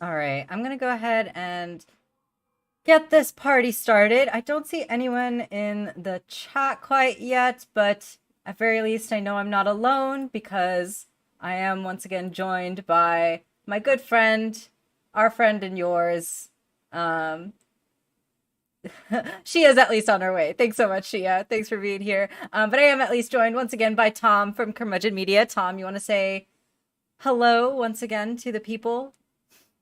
All right, I'm gonna go ahead and get this party started. I don't see anyone in the chat quite yet, but at very least I know I'm not alone because I am once again joined by my good friend, our friend and yours. Um, she is at least on her way. Thanks so much, Shia. Thanks for being here. But I am at least joined once again by Tom from Curmudgeon Media. Tom, you want to say hello once again to the people?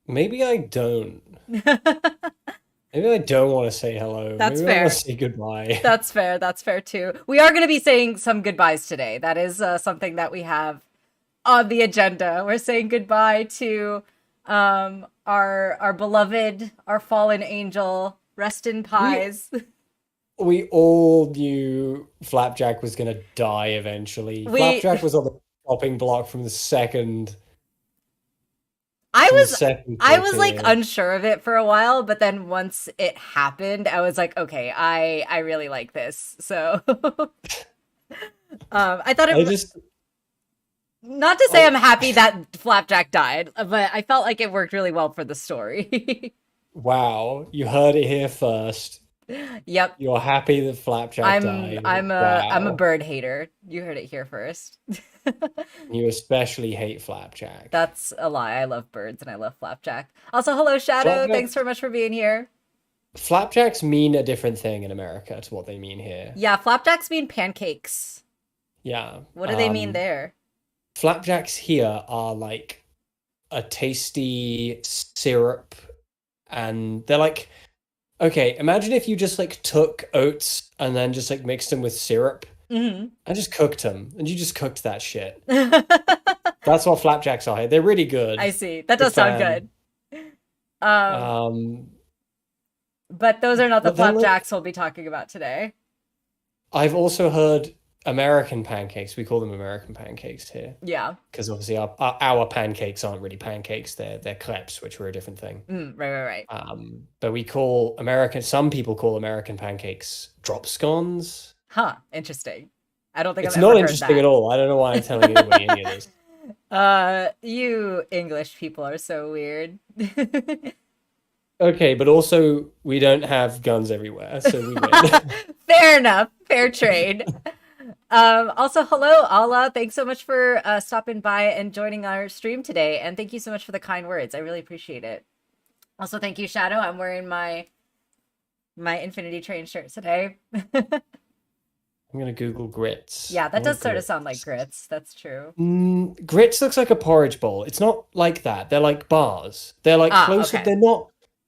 Maybe I don't. Maybe I don't want to say hello. That's Maybe I want to fair. say goodbye. That's fair. That's fair too. We are going to be saying some goodbyes today. That is something that we have on the agenda. We're saying goodbye to our beloved, our fallen angel. Rest in We pies. we all knew Flapjack was gonna die eventually. we Flapjack was on the chopping block from the second I from the was second I they was like appeared. unsure of it for a while, but then once it happened, I was like, okay, I really like this. So I thought I it just not to say I I'm happy that Flapjack died, but I felt like it worked really well for the story. Wow, you heard it here first. Yep. You're happy that Flapjack died. I'm a Wow. bird hater. You heard it here first. You especially hate Flapjack. That's a lie. I love birds and I love Flapjack. Also, hello Shadow. Thanks Flapjack so much for being here. Flapjacks mean a different thing in America to what they mean here. Yeah, flapjacks mean pancakes. Yeah. What do they mean there? Flapjacks here are like a tasty syrup, and they're like, okay, imagine if you just like took oats and then just like mixed them with syrup Hmm. and just cooked them, and you just cooked that shit. That's what flapjacks are here. They're really I good. see. That Big does sound fan. good. Um, Um, but those are not the but then like flapjacks we'll be talking about today. I've also heard American pancakes. We call them American pancakes here Yeah. because obviously our pancakes aren't really pancakes. They're crepes, which were a different thing. Right, right, right. But we call American, some people call American pancakes drop scones. Huh. Interesting. I don't think I've It's ever not heard interesting at that. all. I don't know why I'm telling anybody any of this. You English people are so weird. Okay, but also we don't have guns everywhere, so we win. Fair enough. Fair trade. Also, hello, Allah. Thanks so much for stopping by and joining our stream today. And thank you so much for the kind words. I really appreciate it. Also, thank you, Shadow. I'm wearing my Infinity Train shirt today. I'm gonna Google grits. Yeah, that What are does sort of sound like grits? grits. That's true. Grits looks like a porridge bowl. It's not like that. They're like bars. They're like Ah, closer. okay.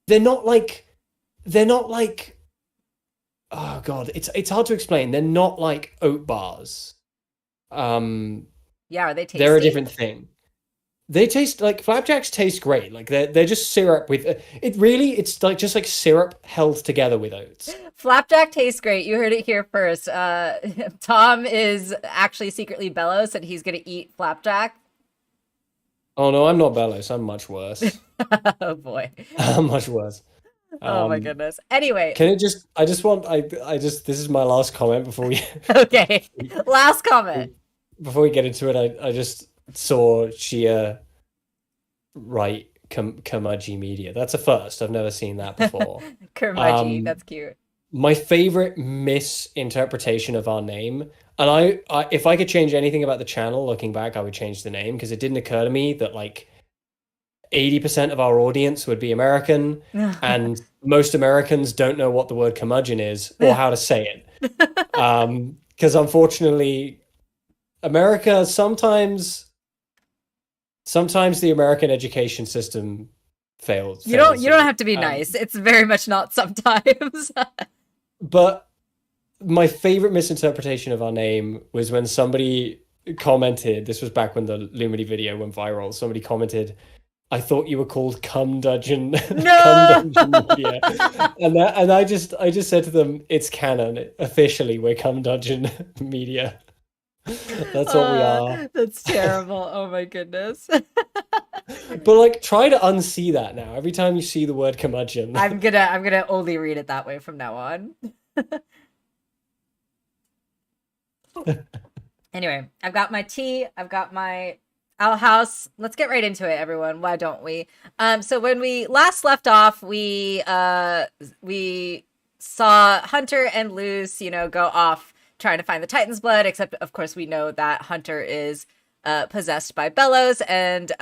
They're not like. They're not like. Oh God, it's hard to explain. They're not like oat bars. Um, Yeah, are they they're a tasty? different thing. They taste like flapjacks taste great. Like they're just syrup with it. Really, it's like just like syrup held together with oats. Flapjack tastes great. You heard it here first. Tom is actually secretly Bellows and he's gonna eat flapjack. Oh no, I'm not Bellows. I'm much worse. Oh boy. I'm much worse. Oh my Um, goodness. Anyway, can it just? I just want. I just. This is my last comment before we okay. Last comment. before we get into it. I just saw Shia write Kamaji Media. That's a first. I've never seen that before. Curmudgy. Um, That's cute. my favorite misinterpretation of our name, and if I could change anything about the channel, looking back, I would change the name because it didn't occur to me that like 80% of our audience would be American, and most Americans don't know what the word curmudgeon is or how to say it. Because unfortunately, America sometimes the American education system fails You don't you. have to be nice. It's very much not sometimes. But my favorite misinterpretation of our name was when somebody commented, this was back when the Lumity video went viral, somebody commented, I thought you were called Cum Dungeon Cum No. Dungeon Media. And I just said to them, it's canon. Officially, we're Cum Dungeon Media. That's what we are. That's terrible. Oh my goodness. But like try to unsee that now. Every time you see the word curmudgeon. I'm gonna only read it that way from now on. Anyway, I've got my tea, I've got my Owl House. Let's get right into it, everyone. Why don't we? So when we last left off, we saw Hunter and Luz, go off trying to find the Titan's blood. Except, of course, we know that Hunter is possessed by Bellows, and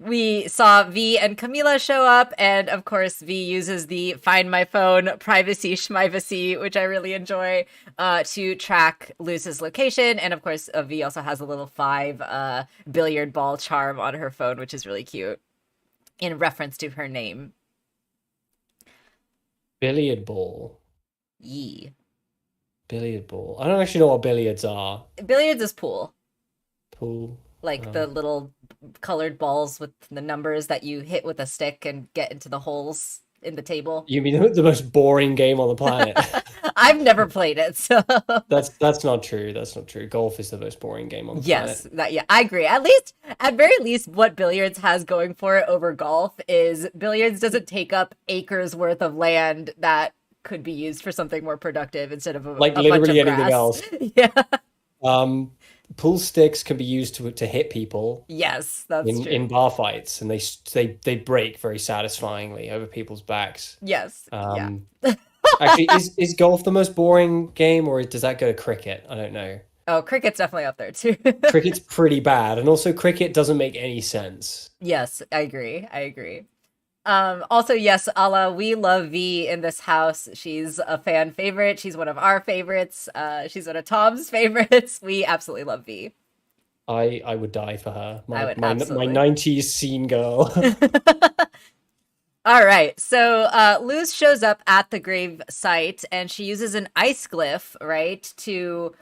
we saw V and Camila show up, and of course V uses the find my phone privacy schmivacy, which I really enjoy, to track Luz's location. And of course V also has a little 5 billiard ball charm on her phone, which is really cute in reference to her name. Billiard ball. Yee. Billiard ball. I don't actually know what billiards are. Billiards is pool. Pool. Like the little colored balls with the numbers that you hit with a stick and get into the holes in the table. You mean the most boring game on the planet? I've never played it, so that's not true. That's not true. Golf is the most boring game on the planet. Yes, I agree. At very least, what billiards has going for it over golf is billiards doesn't take up acres worth of land that could be used for something more productive instead of like literally anything else. Yeah. Pool sticks can be used to hit people. Yes, that's true. In bar fights, and they break very satisfyingly over people's backs. Yes. Actually, is golf the most boring game, or does that go to cricket? I don't know. Oh, cricket's definitely up there too. Cricket's pretty bad, and also cricket doesn't make any sense. Yes, I agree. Also, yes, Ala, we love V in this house. She's a fan favorite. She's one of our favorites. She's one of Tom's favorites. We absolutely love V. I would die for her. My absolutely. 90s scene girl. All right, so Luz shows up at the grave site, and she uses an ice glyph, right, to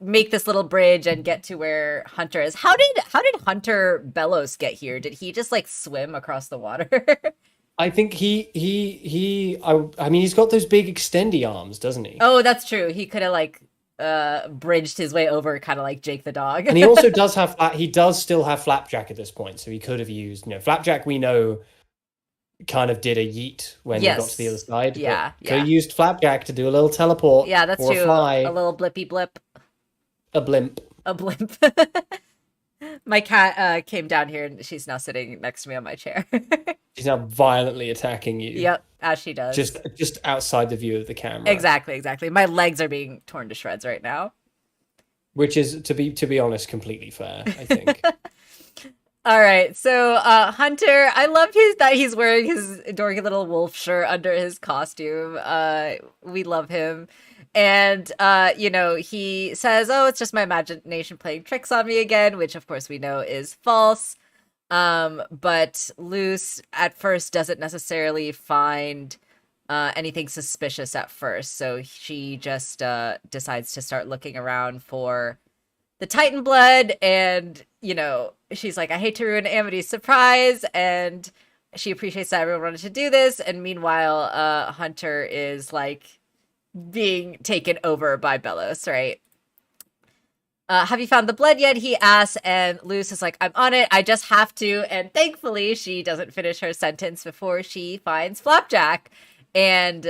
make this little bridge and get to where Hunter is. How did Hunter Bellows get here? Did he just like swim across the water? I think I mean he's got those big extendy arms, doesn't he? Oh, that's true. He could have like bridged his way over, kind of like Jake the dog. And he also does still have Flapjack at this point, so he could have used, Flapjack we know kind of did a yeet when he got to the other side. Yeah. Could have used Flapjack to do a little teleport. Yeah, that's true. A little blippy blip. A blimp. My cat came down here and she's now sitting next to me on my chair. She's now violently attacking you. Yep, as she does. Just outside the view of the camera. Exactly. My legs are being torn to shreds right now. Which is, to be honest, completely fair, I think. All right, so Hunter, I love that he's wearing his dorky little wolf shirt under his costume. We love him. And, he says, oh, it's just my imagination playing tricks on me again, which of course we know is false. But Luz at first doesn't necessarily find anything suspicious at first. So she just decides to start looking around for the Titan blood, and she's like, I hate to ruin Amity's surprise, and she appreciates that everyone wanted to do this. And meanwhile, Hunter is like being taken over by Bellows, right? Have you found the blood yet? He asks, and Luz is like, I'm on it. I just have to. And thankfully, she doesn't finish her sentence before she finds Flapjack. And,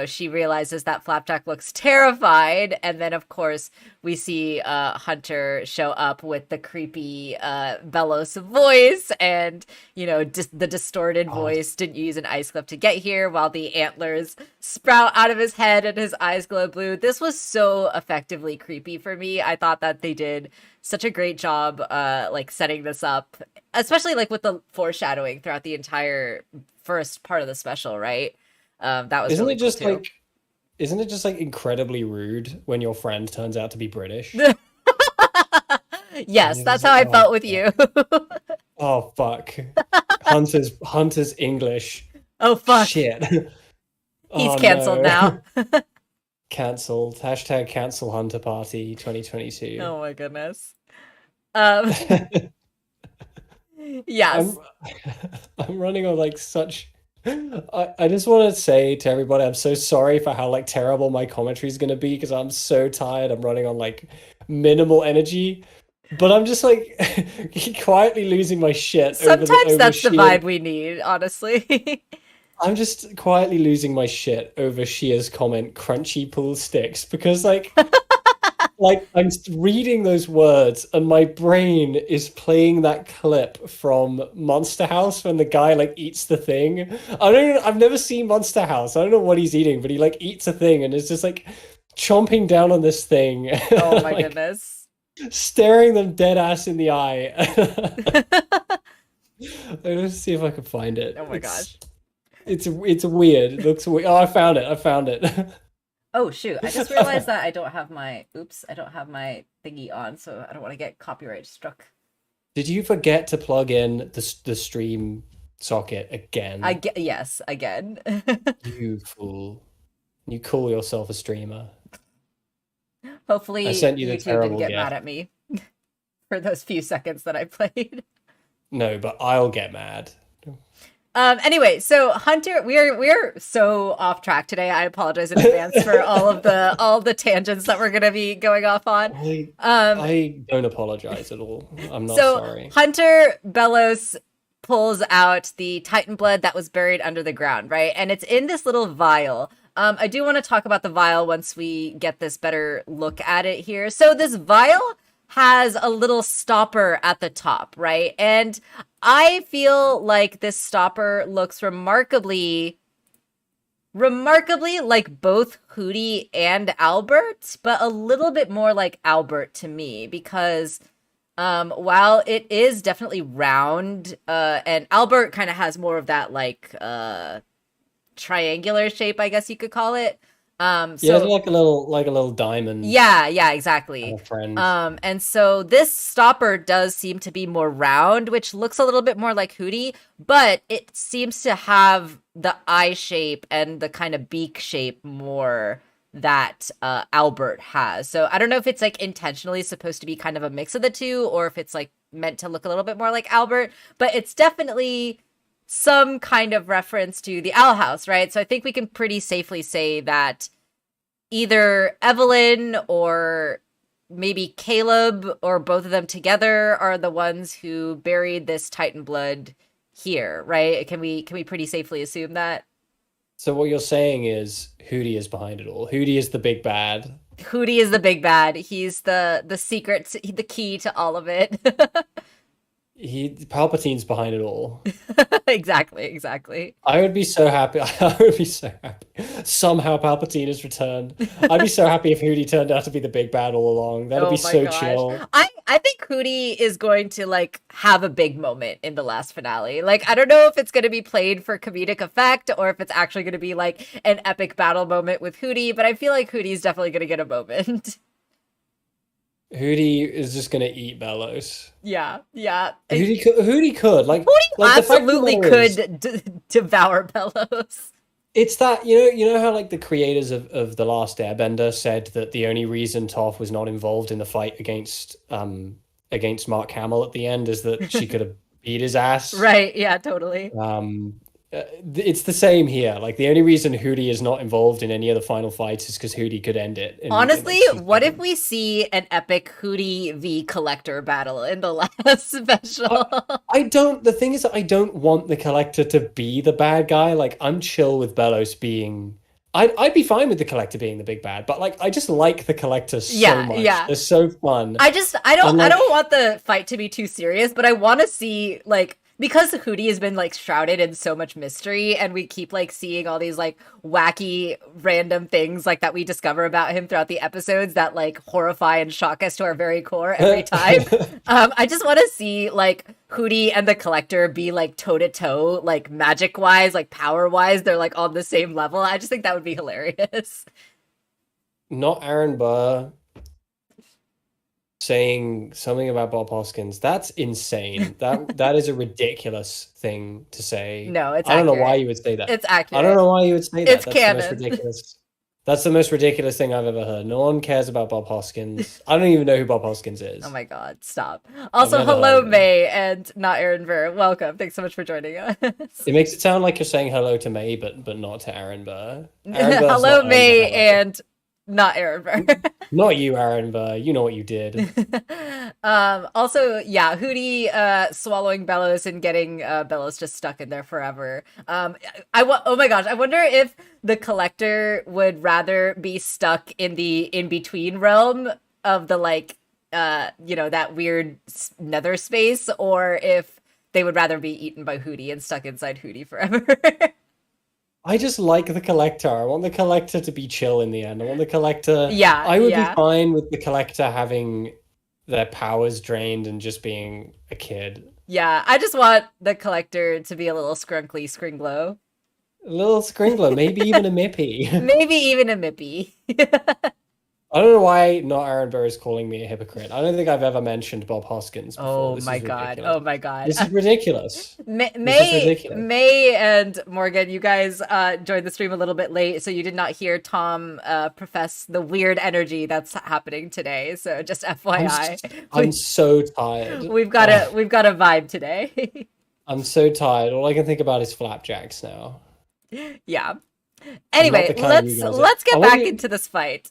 she realizes that Flapjack looks terrified. And then, of course, we see Hunter show up with the creepy Bellows voice. And, the distorted voice. Didn't use an ice clip to get here, while the antlers sprout out of his head and his eyes glow blue. This was so effectively creepy for me. I thought that they did such a great job, setting this up, especially with the foreshadowing throughout the entire first part of the special, right? That was isn't really it just cool too. Isn't it just incredibly rude when your friend turns out to be British? Yes, that's how I felt with you. Oh fuck. Hunter's English. Oh fuck. Shit. He's cancelled now. Cancelled. Hashtag cancel Hunter Party 2022. Oh my goodness. Yes. I'm running on such. I just want to say to everybody, I'm so sorry for how terrible my commentary is going to be, because I'm so tired. I'm running on minimal energy, but I'm just quietly losing my shit. Sometimes that's the vibe we need, honestly. I'm just quietly losing my shit over Shia's comment, crunchy pool sticks, because like I'm reading those words and my brain is playing that clip from Monster House when the guy like eats the thing. I've never seen Monster House. I don't know what he's eating, but he like eats a thing and is just like chomping down on this thing. Oh my like goodness. staring them dead ass in the eye. Let's see if I can find it. Oh my gosh. It's weird. It looks weird. Oh, I found it. I found it. Oh shoot, I just realized that I don't have my thingy on, so I don't want to get copyright struck. Did you forget to plug in the stream socket again? Yes, again. You fool. You call yourself a streamer. Hopefully I sent you the YouTube didn't terrible get gift. mad at me for those few seconds that I played. No, but I'll get mad. Anyway, so Hunter, we're so off track today. I apologize in advance for all the tangents that we're gonna be going off on. I don't apologize at all. I'm not sorry. Hunter Bellows pulls out the Titan blood that was buried under the ground, right? And it's in this little vial. I do want to talk about the vial once we get this better look at it here. So this vial has a little stopper at the top, right? And I feel like this stopper looks remarkably like both Hootie and Albert, but a little bit more like Albert to me, because while it is definitely round, and Albert kind of has more of that like triangular shape, I guess you could call it. Yeah, like a little diamond. Yeah, exactly. Friend. And so this stopper does seem to be more round, which looks a little bit more like Hootie, but it seems to have the eye shape and the kind of beak shape more that Albert has. So I don't know if it's like intentionally supposed to be kind of a mix of the two, or if it's like meant to look a little bit more like Albert, but it's definitely some kind of reference to the Owl House, right? So I think we can pretty safely say that either Evelyn or maybe Caleb or both of them together are the ones who buried this Titan blood here, right? Can we pretty safely assume that? So what you're saying is Hootie is behind it all. Hootie is the big bad. Hootie is the big bad. He's the secret, the key to all of it. Palpatine's behind it all. Exactly. I would be so happy. I would be so happy. Somehow Palpatine has returned. I'd be so happy if Hootie turned out to be the big bad all along. That'd be so chill. I think Hootie is going to like have a big moment in the last finale. Like, I don't know if it's going to be played for comedic effect or if it's actually going to be like an epic battle moment with Hootie, but I feel like Hootie's definitely going to get a moment. Hootie is just gonna eat Bellows. Yeah. Hootie could like absolutely could devour Bellows. It's that you know how like the creators of The Last Airbender said that the only reason Toph was not involved in the fight against Mark Hamill at the end is that she could have beat his ass. Right? Yeah, totally. It's the same here. Like the only reason Hootie is not involved in any of the final fights is because Hootie could end it. Honestly, what if we see an epic Hootie v Collector battle in the last special? The thing is that I don't want the Collector to be the bad guy. Like I'm chill with Bellows being. I'd be fine with the Collector being the big bad, but like I just like the Collector so much. Yeah. They're so fun. I don't want the fight to be too serious, but I want to see like. Because Hootie has been like shrouded in so much mystery, and we keep like seeing all these like wacky random things like that we discover about him throughout the episodes that like horrify and shock us to our very core every time. I just want to see like Hootie and the Collector be like toe to toe, like magic wise, like power wise, they're like on the same level. I just think that would be hilarious. Not Aaron Burr saying something about Bob Hoskins. That's insane. That is a ridiculous thing to say. No, it's I don't know why you would say that. It's accurate. I don't know why you would say that. It's canon. The most ridiculous. That's the most ridiculous thing I've ever heard. No one cares about Bob Hoskins. I don't even know who Bob Hoskins is. Oh my god, stop. Also, hello, May, and not Aaron Burr. Welcome. Thanks so much for joining us. It makes it sound like you're saying hello to May, but not to Aaron Burr. Hello, May, and not Aaron Burr. Not you, Aaron Burr. You know what you did. Also, yeah, Hootie swallowing Bellows and getting Bellows just stuck in there forever. Oh my gosh, I wonder if the Collector would rather be stuck in the in-between realm of the like that weird nether space, or if they would rather be eaten by Hootie and stuck inside Hootie forever. I just like the collector. I want the collector to be chill in the end. I want the collector. Yeah, I would be yeah. fine with the collector having their powers drained and just being a kid. Yeah, I just want the collector to be a little scrunkly scringlow. A little Scringler, maybe even a Mippy. Maybe even a Mippy. I don't know why not Aaron Burr is calling me a hypocrite. I don't think I've ever mentioned Bob Hoskins before. Oh This my is god. ridiculous. Oh my god. This is ridiculous. May This is May, ridiculous. May and Morgan, you guys joined the stream a little bit late, so you did not hear Tom profess the weird energy that's happening today. So just FYI, I'm so tired. we've got a vibe today. I'm so tired. All I can think about is flapjacks now. Yeah. I'm not Anyway, the kind you guys are. let's I get want back you- into this fight.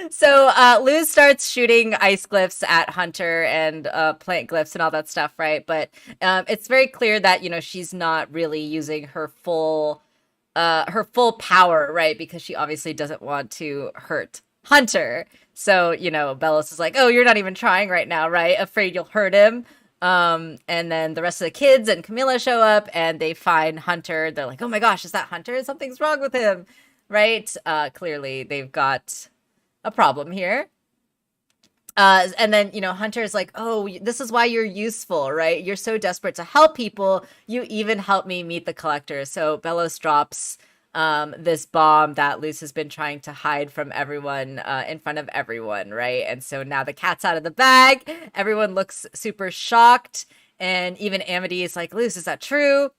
So Luz starts shooting ice glyphs at Hunter and plant glyphs and all that stuff, right? But it's very clear that she's not really using her full power, right? Because she obviously doesn't want to hurt Hunter. So Bellos is like, "Oh, you're not even trying right now, right? Afraid you'll hurt him." And then the rest of the kids and Camilla show up and they find Hunter. They're like, "Oh my gosh, is that Hunter? Something's wrong with him." Right? Clearly they've got a problem here. And then, Hunter's like, "Oh, this is why you're useful, right? You're so desperate to help people. You even helped me meet the collector." So Bellos drops this bomb that Luce has been trying to hide from everyone in front of everyone, right? And so now the cat's out of the bag. Everyone looks super shocked. And even Amity is like, "Luce, is that true?"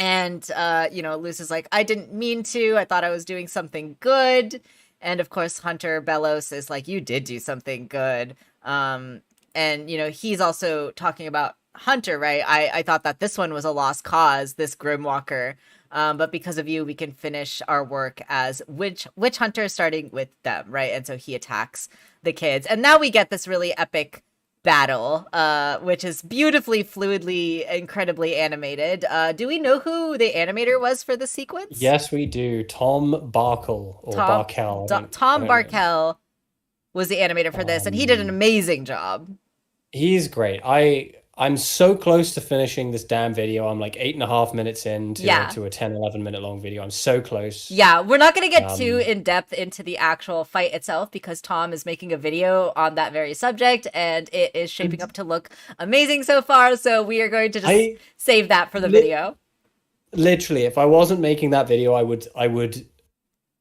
And, Luce is like, "I didn't mean to. I thought I was doing something good." And of course, Hunter Bellos is like, "You did do something good." And, he's also talking about Hunter, right? I thought that this one was a lost cause, this Grimwalker. But because of you, we can finish our work as witch hunters, starting with them, right? And so he attacks the kids. And now we get this really epic battle, which is beautifully, fluidly, incredibly animated. Do we know who the animator was for the sequence? Yes, we do. Tom Barkel or Barkel. Tom Barkel was the animator for this, and he did an amazing job. He's great. I'm so close to finishing this damn video. I'm like 8.5 minutes into to a 10, 11 minute long video. I'm so close. Yeah, we're not going to get too in depth into the actual fight itself because Tom is making a video on that very subject and it is shaping up to look amazing so far. So we are going to just save that for the video. Literally, if I wasn't making that video, I would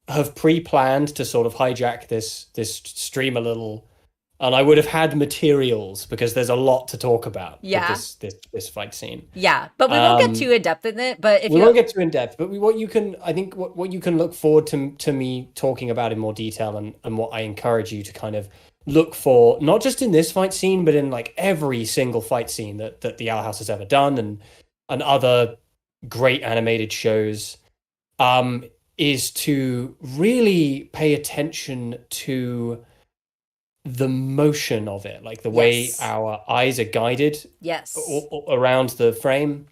have pre-planned to sort of hijack this stream a little. And I would have had materials because there's a lot to talk about with this fight scene. Yeah, but we won't get too in depth in it. But we won't get too in depth. But what you can look forward to me talking about in more detail, and what I encourage you to kind of look for, not just in this fight scene, but in like every single fight scene that the Owl House has ever done, and other great animated shows, is to really pay attention to the motion of it, like the way our eyes are guided around the frame.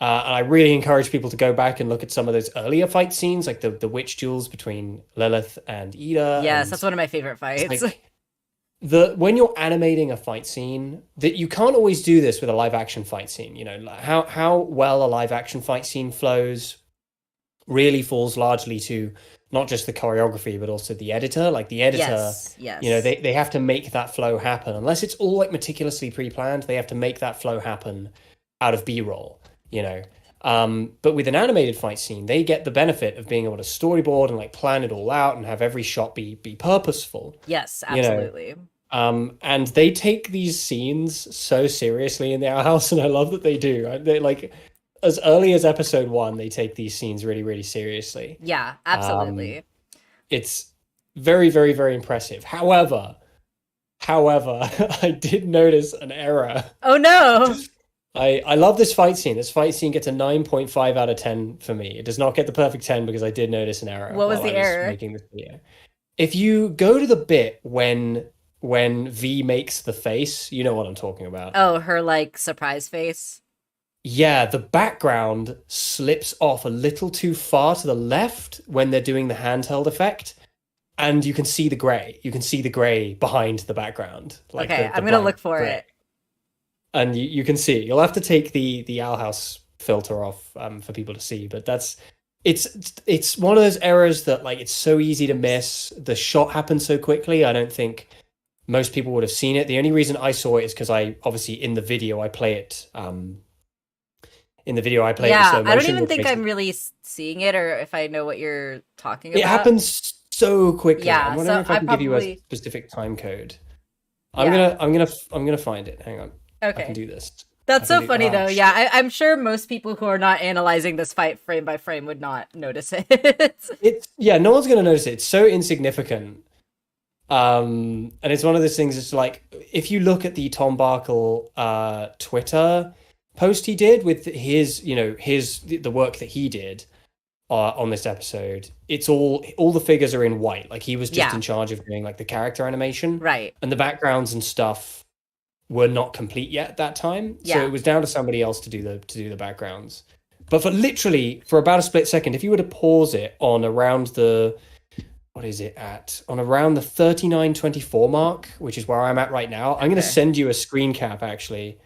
And I really encourage people to go back and look at some of those earlier fight scenes, like the witch duels between Lilith and Ida. Yes, that's one of my favorite fights. Like, when you're animating a fight scene, that you can't always do this with a live action fight scene. How well a live action fight scene flows really falls largely to not just the choreography, but also the editor. Like the editor, they have to make that flow happen. Unless it's all like meticulously pre-planned, they have to make that flow happen out of B-roll, But with an animated fight scene, they get the benefit of being able to storyboard and like plan it all out and have every shot be purposeful. Yes, absolutely. And they take these scenes so seriously in the Owl House, and I love that they do. They like, as early as episode 1, they take these scenes really, really seriously. Yeah, absolutely. It's very, very, very impressive. However, I did notice an error. Oh no! I love this fight scene. This fight scene gets a 9.5 out of 10 for me. It does not get the perfect 10 because I did notice an error. What was the error? Making this video. If you go to the bit when V makes the face, you know what I'm talking about. Oh, her like surprise face. Yeah, the background slips off a little too far to the left when they're doing the handheld effect. and you can see the gray. You can see the gray behind the background, like Okay, the I'm gonna blank look for gray. it. And you can see. You'll have to take the Owl House filter off for people to see, but it's it's one of those errors that like it's so easy to miss. The shot happens so quickly. I don't think most people would have seen it. The only reason I saw it is because I obviously in the video I play it in Yeah, slow I don't motion, even which think makes I'm it really seeing it or if I know what you're talking it about. happens so quickly. I'm Yeah, wondering so if I I can give you a probably, specific time code. yeah. I'm gonna find it. Hang on. I can Okay. do this. I That's can so do funny ah though. Yeah, shit. I'm sure most people who are not analyzing this fight frame by frame would not notice it. It's yeah, no one's gonna notice it. It's so insignificant. And it's one of those things. It's like if you look at the Tom Barkle Twitter post he did with his, the work that he did on this episode. It's all the figures are in white. Like he was just Yeah, in charge of doing like the character animation, right. and the backgrounds and stuff were not complete yet at that time. So Yeah. it was down to somebody else to do the backgrounds. But for about a split second, if you were to pause it on around the what is it at on around the 39:24 mark, which is where I'm at right now. I'm going to Okay. send you a screen cap actually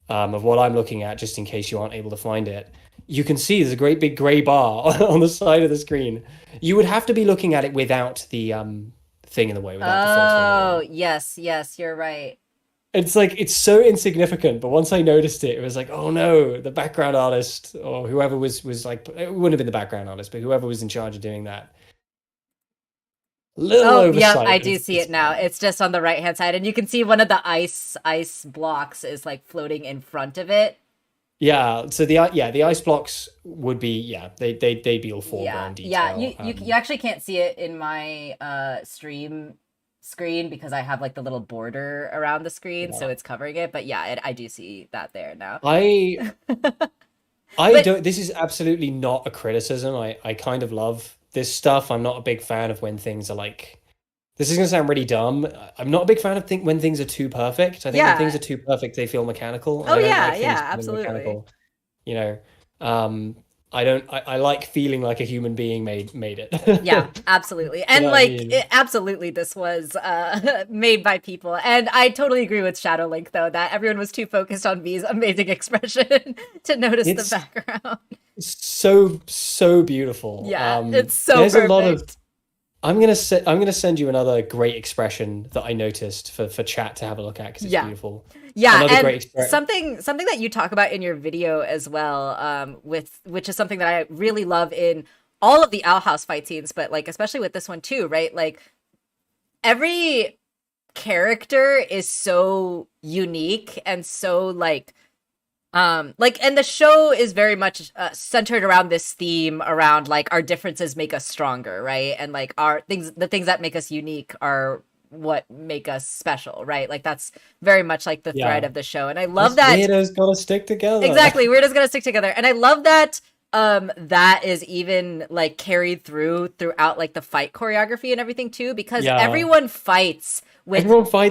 of what I'm looking at, just in case you aren't able to find it. You can see there's a great big gray bar on the side of the screen. You would have to be looking at it without the thing in the way, without the filter in the Oh, way. yes, yes, you're right. It's like it's so insignificant, but once I noticed it, it was like, oh no, the background artist or whoever was like, it wouldn't have been the background artist, but whoever was in charge of doing that. Little Oh, yep, oversight, I but do see it's it now. fine. It's just on the right hand side, and you can see one of the ice blocks is like floating in front of it. Yeah, so the ice blocks would be they'd be all Yeah, foreground yeah. detail. You actually can't see it in my stream screen because I have like the little border around the screen, so Yeah. it's covering it. But yeah, I do see that there now. I I But don't this is absolutely not a criticism. I kind of love this stuff. I'm not a big fan of when things are like this is gonna sound really dumb. I'm not a big fan of when things are too perfect. I think when things yeah. are too perfect, they feel mechanical, and Oh I don't yeah, like things yeah, feeling absolutely. mechanical. You know, um, I don't. I like feeling like a human being made it. Yeah, absolutely. You know And what I like mean? absolutely this was made by people. And I totally agree with Shadowlink though that everyone was too focused on V's amazing expression to notice the It's background. so beautiful. Yeah, it's so There's a lot of perfect. I'm gonna send you another great expression that I noticed for chat to have a look at because it's Yeah. beautiful. Yeah, Another and great expression. something that you talk about in your video as well, with which is something that I really love in all of the Owl House fight scenes, but like especially with this one too, right? Like every character is so unique and so like and the show is very much centered around this theme around like our differences make us stronger, right? And like the things that make us unique are what make us special, right? Like that's very much like the thread Yeah, of the show, and I love us that. weirdos gotta stick together. Exactly, we're just gonna stick together, and I love that that is even like carried throughout like the fight choreography and everything too, because Yeah, everyone fights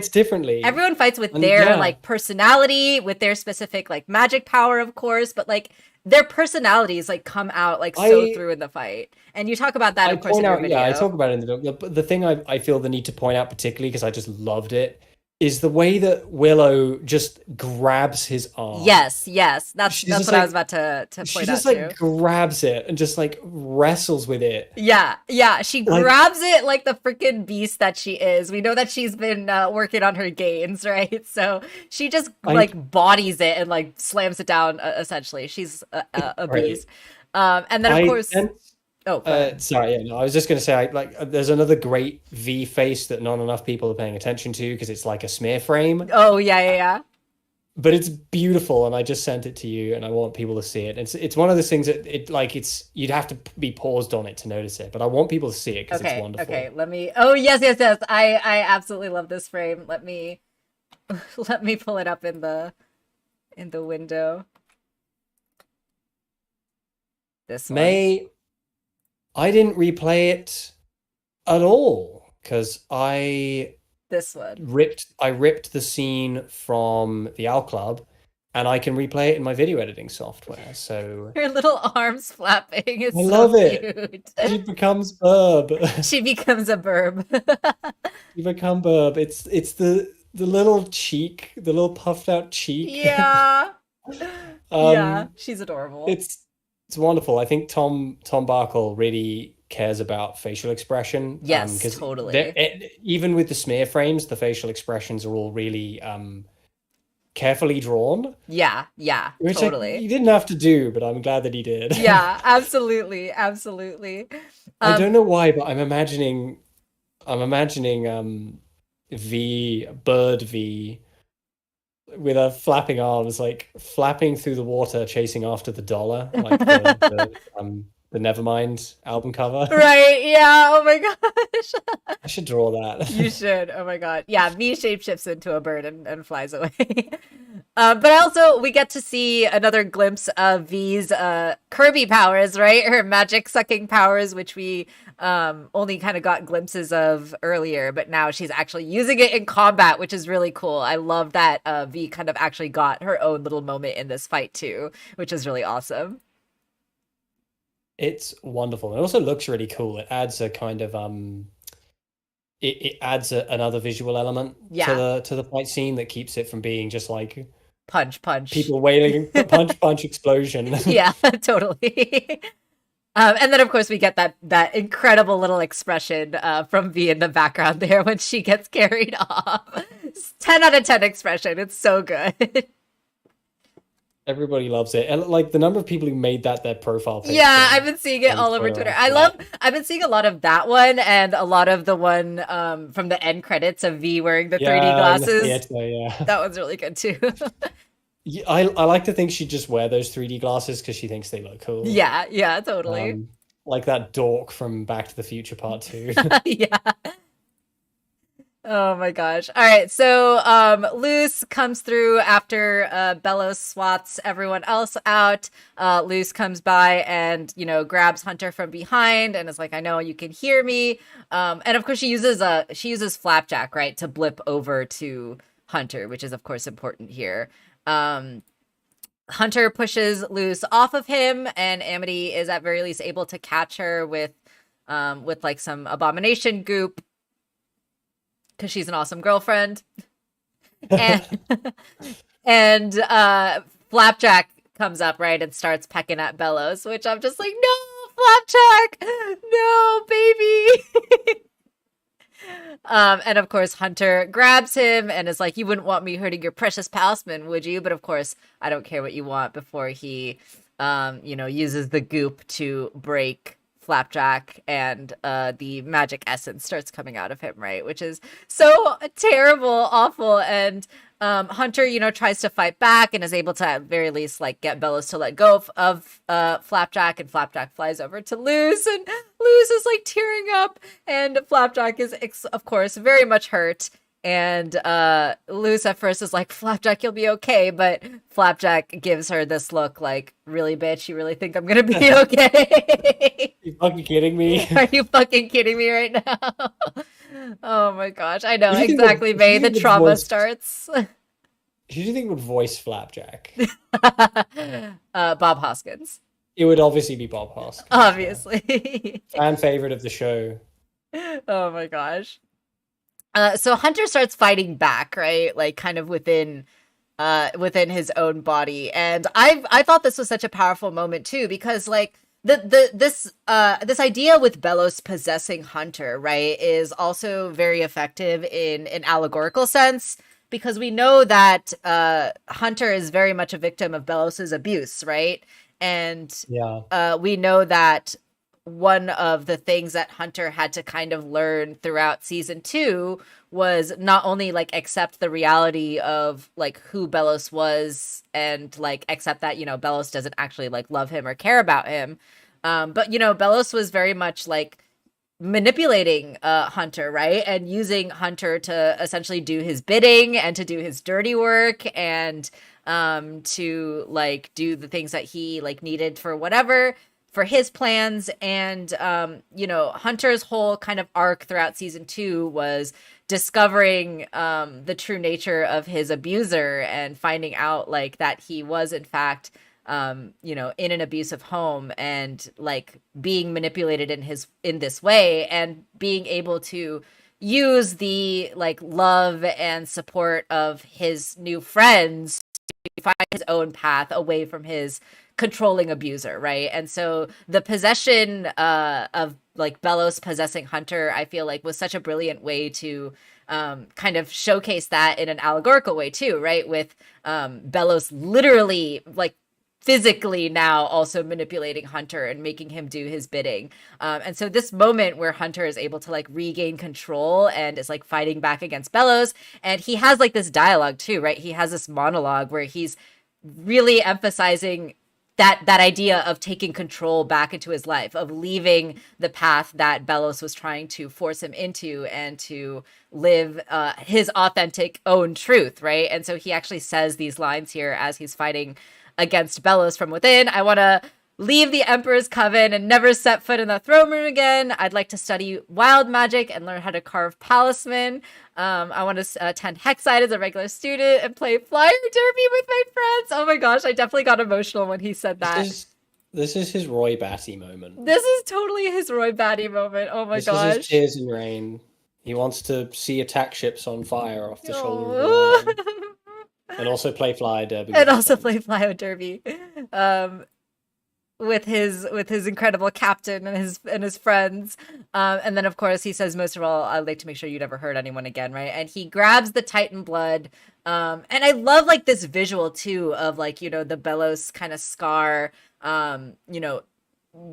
differently, everyone fights with and their yeah, like personality, with their specific like magic power, of course, but like their personalities like come out like so I through in the fight. And you talk about that, I of course, point in your out, yeah, I video. talk about it in the book. The thing I feel the need to point out particularly because I just loved it is the way that Willow just grabs his arm. Yes, yes, She's that's just what I was like about to she point just out like too. grabs it and just like wrestles with it. Yeah, yeah, she Like grabs it like the freaking beast that she is. We know that she's been working on her gains, right? So she just I like bodies it and like slams it down. Essentially, she's a right. beast. And then of I course, and oh, go ahead. sorry, yeah, no, I was just gonna say there's another great V face that not enough people are paying attention to because it's like a smear frame. Oh yeah, yeah, yeah. But it's beautiful, and I just sent it to you, and I want people to see it. It's one of those things that it's you'd have to be paused on it to notice it, but I want people to see it because it's Okay, wonderful. okay. Let me. Oh yes, yes, yes. I absolutely love this frame. Let me let me pull it up in the window. This one. May I didn't replay it at all because This one. I ripped the scene from the Owl Club and I can replay it in my video editing software. So Her little arms flapping is I so love it. cute. She becomes Burb. She becomes a burb. You become Burb. It's the little cheek, the little puffed out cheek. Yeah. Yeah, Um, she's adorable. it's it's wonderful. I think Tom Barkle really cares about facial expression. Yes, Because totally. even with the smear frames, the facial expressions are all really carefully drawn, Yeah, yeah, which like totally. he didn't have to do, but I'm glad that he did. Yeah, absolutely, absolutely. I Um, don't know why, but I'm imagining Bird V with her flapping arms, like flapping through the water, chasing after the dollar, like the Nevermind album cover. right, yeah, oh my gosh. I should draw You that. should. Oh my god. Yeah, V shapeshifts into a bird and flies away. But also we get to see another glimpse of V's Kirby powers, right? Her magic sucking powers, which we only kind of got glimpses of earlier, but now she's actually using it in combat, which is really cool. I love that V kind of actually got her own little moment in this fight too, which is really awesome. It's wonderful. It also looks really cool. It adds a kind of it adds another visual element Yeah. to the fight scene that keeps it from being just like Punch, punch. people wailing, punch, punch, explosion. Yeah, totally. And then of course we get that incredible little expression from V in the background there when she gets carried off. It's 10 out of 10 expression. It's so good. Everybody loves it. And like the number of people who made that their profile Yeah, picture I've been seeing it on all over Twitter Twitter. after that. I've been seeing a lot of that one and a lot of the one from the end credits of V wearing the 3D Yeah, in the glasses. theater, yeah. That one's really good too. Yeah, I like to think she'd just wear those 3D glasses because she thinks they look cool. Yeah, yeah, totally. Like that dork from Back to the Future Part 2. Yeah. Oh my gosh. All right. So Luce comes through after Bellows swats everyone else out. Luce comes by and, you know, grabs Hunter from behind and is like, I know you can hear me. And of course she uses Flapjack, right, to blip over to Hunter, which is of course important here. Hunter pushes Luce off of him, and Amity is at very least able to catch her with like some abomination goop because she's an awesome girlfriend. And and Flapjack comes up, right, and starts pecking at Bellows, which I'm just like, no, Flapjack, no, baby. And of course, Hunter grabs him and is like, you wouldn't want me hurting your precious palisman, would you? But of course, I don't care what you want before he, uses the goop to break Flapjack and the magic essence starts coming out of him, right? Which is so terrible, awful. And Hunter, tries to fight back and is able to at very least like get Bellows to let go of Flapjack, and Flapjack flies over to Luz, and Luz is like tearing up, and Flapjack is of course very much hurt. And Luz at first is like, Flapjack, you'll be okay, but Flapjack gives her this look like, really, bitch, you really think I'm gonna be okay? You fucking kidding me? Are you fucking kidding me right now? Oh my gosh, I know Who do you think exactly, would- who do May. you The think would trauma voice- starts. Who do you think would voice Flapjack? Bob Hoskins, It would obviously be Bob Hoskins. obviously. Fan favorite of the show. Oh my gosh. So Hunter starts fighting back, right? Like kind of within his own body. And I thought this was such a powerful moment too, because like this idea with Bellows possessing Hunter, right, is also very effective in an allegorical sense, because we know that Hunter is very much a victim of Bellows's abuse, right? And Yeah. we know that one of the things that Hunter had to kind of learn throughout season 2 was not only like accept the reality of like who Bellows was and like accept that, Bellows doesn't actually like love him or care about him. But Bellows was very much like manipulating Hunter, right? And using Hunter to essentially do his bidding and to do his dirty work and to like do the things that he like needed for whatever. for his plans. And Hunter's whole kind of arc throughout season 2 was discovering the true nature of his abuser and finding out like that he was in fact in an abusive home, and like being manipulated in this way, and being able to use the like love and support of his new friends to find his own path away from his controlling abuser, right? And so the possession of like Bellows possessing Hunter, I feel like was such a brilliant way to kind of showcase that in an allegorical way too, right? With Bellows literally like physically now also manipulating Hunter and making him do his bidding. And so this moment where Hunter is able to like regain control and is like fighting back against Bellows, and he has like this dialogue too, right? He has this monologue where he's really emphasizing that idea of taking control back into his life, of leaving the path that Bellows was trying to force him into, and to live his authentic own truth, right? And so he actually says these lines here as he's fighting against Bellows from within. I want to leave the Emperor's Coven and never set foot in the throne room again. I'd like to study wild magic and learn how to carve palisman. I want to attend Hexside as a regular student and play flyer derby with my friends. Oh my gosh, I definitely got emotional when he said that. This is his Roy Batty moment. This is totally his Roy Batty moment. Oh my gosh. This is his Tears in Rain. He wants to see attack ships on fire off the shoulder of the line. And also play flyer derby. And also play flyer derby. With his incredible captain and his friends. And then of course he says, most of all, I'd like to make sure you never hurt anyone again, right? And he grabs the Titan blood. And I love like this visual too of like, the Bellows kind of scar,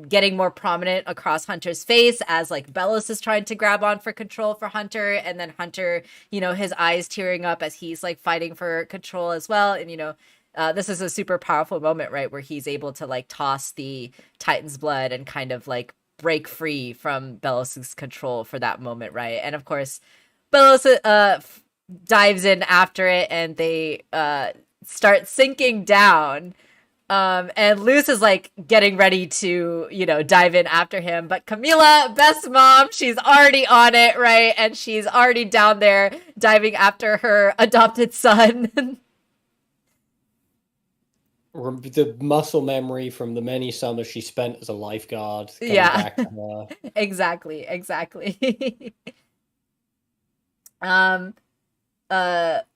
getting more prominent across Hunter's face as like Bellows is trying to grab on for control for Hunter, and then Hunter, his eyes tearing up as he's like fighting for control as well. And this is a super powerful moment, right, where he's able to like toss the Titan's blood and kind of like break free from Bellows' control for that moment, right? And of course, Bellows dives in after it, and they start sinking down. And Luz is like getting ready to, dive in after him. But Camila, best mom, she's already on it, right? And she's already down there diving after her adopted son. The muscle memory from the many summers she spent as a lifeguard. Back to her. Exactly.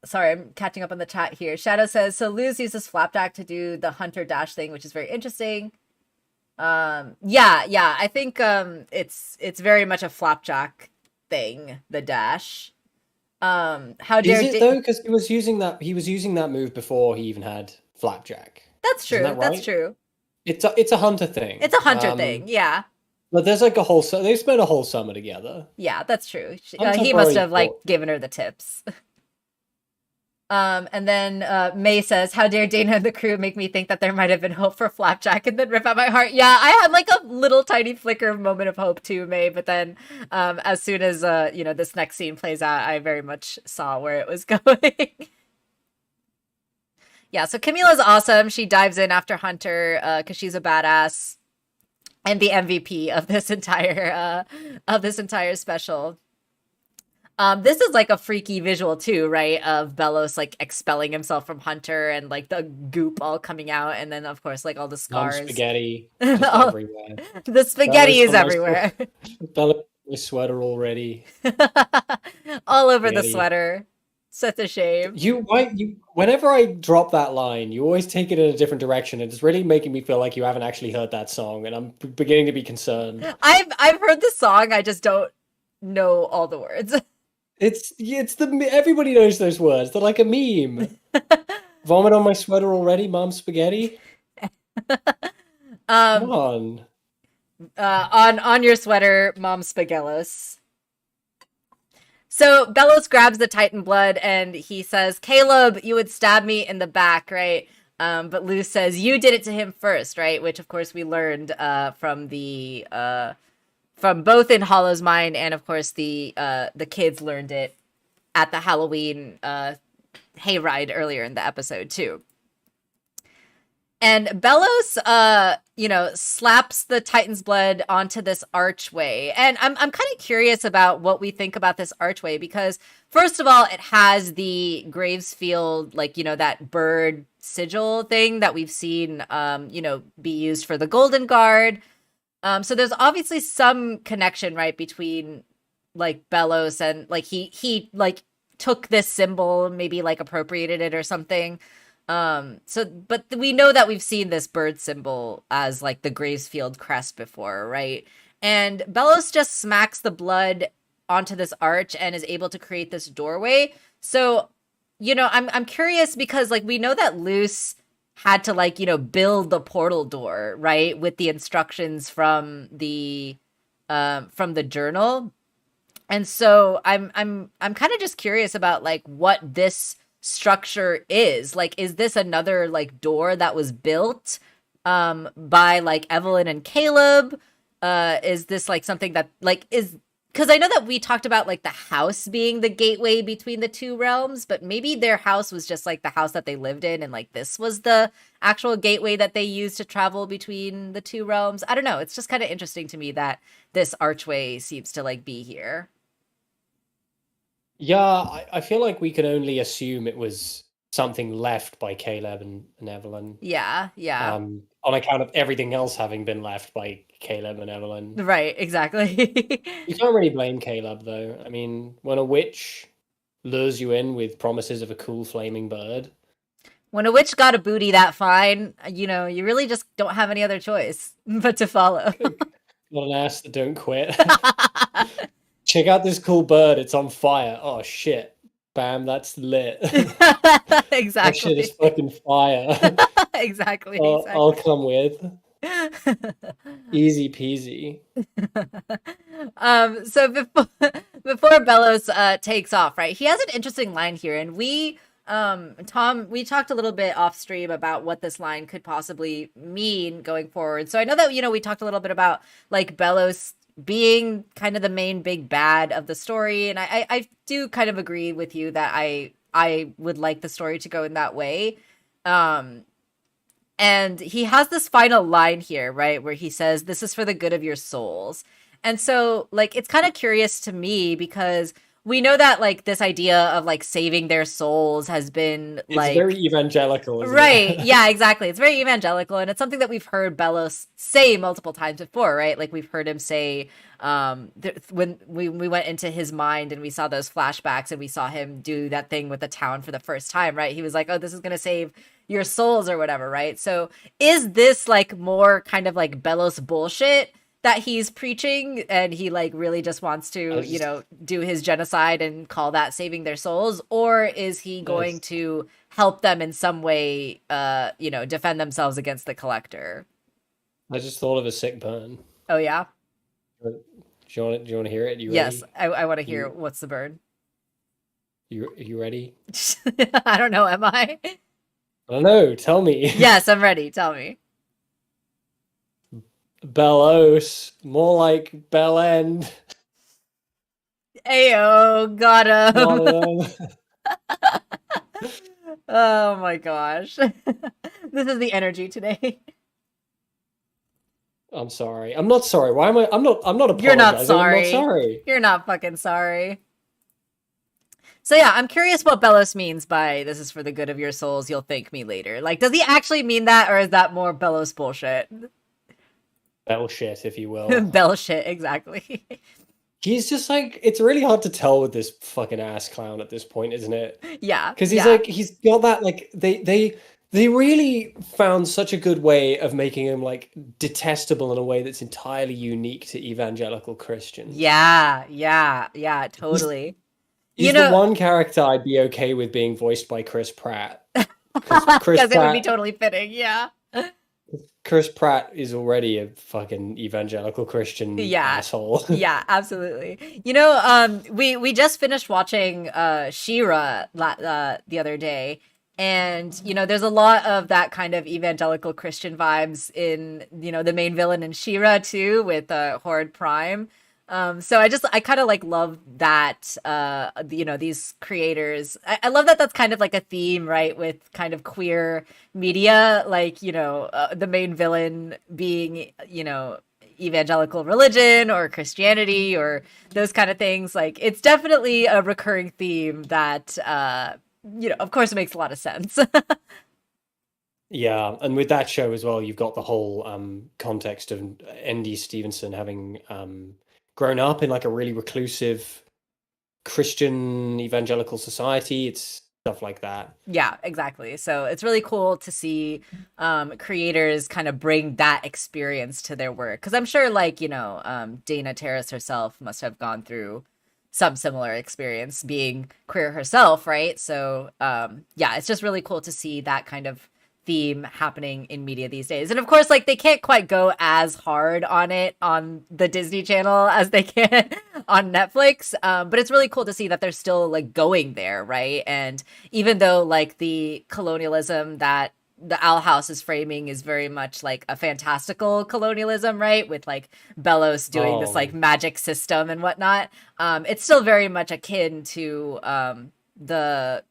Sorry, I'm catching up on the chat here. Shadow says, so Luz uses Flapjack to do the Hunter dash thing, which is very interesting. I think it's very much a Flapjack thing, the dash. How dare is it though? Because he was using that move before he even had Flapjack. That's true. That right? That's true. It's a Hunter thing. It's a Hunter thing, yeah. But there's like they've spent a whole summer together. Yeah, that's true. He must have like given her the tips. And then May says, how dare Dana and the crew make me think that there might have been hope for Flapjack and then rip out my heart. Yeah, I had like a little tiny flicker of moment of hope too, May. But then as soon as, this next scene plays out, I very much saw where it was going. Yeah, so Camila's awesome. She dives in after Hunter because she's a badass and the MVP of this entire special. This is like a freaky visual too, right? Of Bellows like expelling himself from Hunter and like the goop all coming out, and then of course like all the scars. Spaghetti everywhere. The spaghetti is everywhere. Bellows sweater already. All over the sweater. Such a shame. Whenever I drop that line, you always take it in a different direction. It's really making me feel like you haven't actually heard that song, and I'm beginning to be concerned. I've heard the song, I just don't know all the words. Everybody knows those words. They're like a meme. Vomit on my sweater already, Mom Spaghetti. Come on. On your sweater, Mom Spaghellos. So Bellows grabs the Titan blood and he says, Caleb, you would stab me in the back, right? But Luz says, you did it to him first, right? Which of course we learned from both in Hollow's mind, and of course the kids learned it at the Halloween hayride earlier in the episode too. And Bellows, slaps the Titan's blood onto this archway. And I'm kind of curious about what we think about this archway because, first of all, it has the Gravesfield, that bird sigil thing that we've seen, be used for the Golden Guard. So there's obviously some connection, right, between Bellows and he took this symbol, maybe appropriated it or something. But we know that we've seen this bird symbol as the Gravesfield crest before, right? And Bellows just smacks the blood onto this arch and is able to create this doorway. So, I'm curious because we know that Luce had to build the portal door, right? With the instructions from the journal. And so I'm kind of just curious about what this structure is. Is this another door that was built by Evelyn and Caleb? Is this something that is, because I know that we talked about the house being the gateway between the two realms, but maybe their house was just the house that they lived in, and this was the actual gateway that they used to travel between the two realms. I don't know. It's just kind of interesting to me that this archway seems to be here. Yeah, I feel like we can only assume it was something left by Caleb and Evelyn. Yeah. On account of everything else having been left by Caleb and Evelyn. Right, exactly. You can't really blame Caleb, though. I mean, when a witch lures you in with promises of a cool flaming bird. When a witch got a booty that fine, you really just don't have any other choice but to follow. Got an ass that don't quit. Check out this cool bird. It's on fire. Oh, shit. Bam, that's lit. Exactly. That shit is fucking fire. Exactly. I'll come with. Easy peasy. So before Bellows takes off, right? He has an interesting line here, and Tom, we talked a little bit off stream about what this line could possibly mean going forward. So I know that we talked a little bit about Bellows being kind of the main big bad of the story, and I do kind of agree with you that I would like the story to go in that way. And he has this final line here, right, where he says, "This is for the good of your souls." And so it's kind of curious to me because we know that this idea of saving their souls has been it's very evangelical, isn't right? it? Yeah, exactly. It's very evangelical, and it's something that we've heard Bellows say multiple times before, right? We've heard him say when we went into his mind and we saw those flashbacks and we saw him do that thing with the town for the first time, right? He was like, "Oh, this is gonna save your souls" or whatever, right? So is this more kind of Bellows bullshit that he's preaching, and he really just wants to do his genocide and call that saving their souls, or is he going to help them in some way defend themselves against the Collector? I just thought of a sick burn. Oh yeah, Do you want to hear it? You yes, ready? I want to hear what's the burn. You ready? I don't know, am I? I don't know, tell me. Yes, I'm ready, tell me. Bellows, more like Bellend. Ayo, got him. Got him. Oh my gosh. This is the energy today. I'm sorry. I'm not sorry. Why am I? I'm not apologizing. You're not sorry. I'm not sorry. You're not fucking sorry. So yeah, I'm curious what Bellows means by "this is for the good of your souls, you'll thank me later." Does he actually mean that, or is that more Bellows bullshit? Bullshit, if you will. Bell shit, exactly. He's just it's really hard to tell with this fucking ass clown at this point, isn't it? Yeah. Because he's got that, they really found such a good way of making him detestable in a way that's entirely unique to evangelical Christians. Yeah, totally. He's the one character I'd be okay with being voiced by Chris Pratt. Because it would be totally fitting, yeah. Chris Pratt is already a fucking evangelical Christian asshole. Yeah, absolutely. We just finished watching She-Ra the other day, and there's a lot of that kind of evangelical Christian vibes in the main villain in She-Ra too, with Horde Prime. So I kind of like love that, these creators. I love that that's kind of like a theme, right? With kind of queer media, like, the main villain being, evangelical religion or Christianity or those kind of things. Like, it's definitely a recurring theme that, of course, it makes a lot of sense. Yeah, and with that show as well, you've got the whole context of Andy Stevenson having grown up in like a really reclusive Christian evangelical society. It's stuff like that. Yeah, exactly. So it's really cool to see creators kind of bring that experience to their work. Because I'm sure, like, Dana Terrace herself must have gone through some similar experience being queer herself, right? So, yeah, it's just really cool to see that kind of theme happening in media these days. And of course, like, they can't quite go as hard on it on the Disney Channel as they can on Netflix. But it's really cool to see that they're still like going there, right? And even though like the colonialism that the Owl House is framing is very much like a fantastical colonialism, right? With like Bellows doing this like Oh, magic system and whatnot. It's still very much akin to the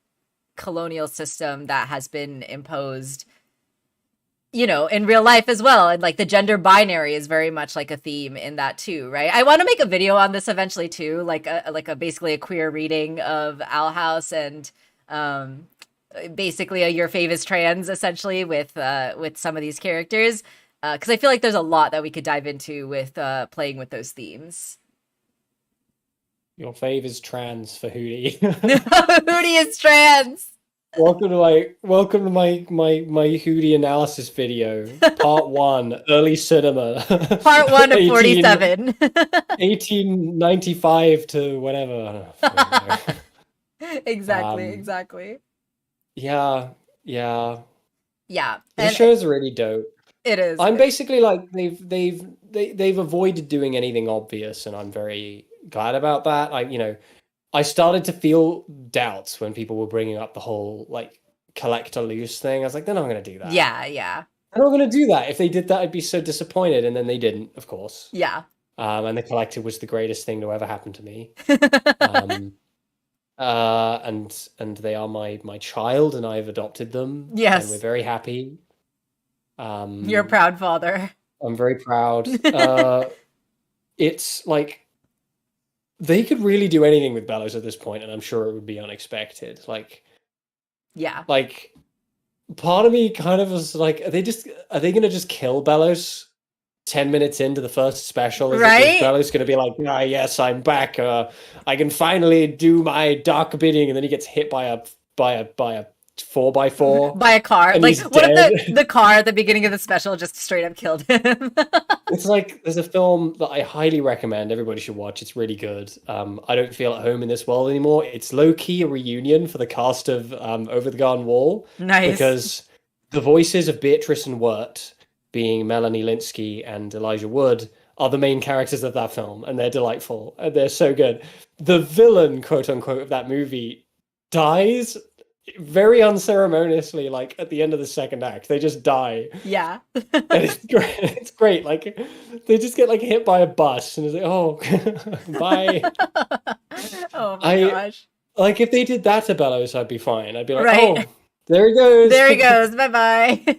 colonial system that has been imposed, in real life as well. And like the gender binary is very much like a theme in that too, right? I want to make a video on this eventually too, like a basically a queer reading of Owl House and basically a your fave is trans essentially with some of these characters. Because I feel like there's a lot that we could dive into with playing with those themes. your fave is trans for Hootie. Hootie is trans. Welcome to my Hootie analysis video, part one, early cinema, Part one of 18 47. 1895 to whatever. Exactly, Um, exactly. yeah, yeah. Yeah, The and show's really dope. it is. I'm basically like they've avoided doing anything obvious, and I'm very glad about that. I started to feel doubts when people were bringing up the whole like collector loose thing. I was like, they're not going to do that. Yeah, yeah, They're not going to do that. If they did that, I'd be so disappointed. And then they didn't, of course. yeah. And the collector was the greatest thing to ever happen to me. Um, and they are my child, and I've adopted them, and we're Yes, very happy. you're a Um, proud father. I'm very proud. It's like they could really do anything with Bellows at this point, and I'm sure it would be unexpected. Yeah, Like part of me kind of was like, are they gonna just kill Bellows 10 minutes into the first special? Is right? Bellows gonna be like, ah, yes, I'm back. I can finally do my dark bidding, and then he gets hit by a 4x4 By a car. and Like, he's what if dead. the car at the beginning of the special just straight up killed him? It's like there's a film that I highly recommend. Everybody should watch. It's really good. I don't feel at home in this world anymore. It's low key a reunion for the cast of Over the Garden Wall, Nice. because the voices of Beatrice and Wirt, being Melanie Linsky and Elijah Wood, are the main characters of that film, and they're delightful and they're so good. The villain, quote unquote, of that movie dies very unceremoniously, like at the end of the second act. They just die. Yeah. And it's great. It's great. Like they just get like hit by a bus, and it's like, oh, bye. Oh my I gosh. like if they did that to Bellows, I'd be fine. I'd be like, Right. oh, there he goes. There he goes. Bye bye.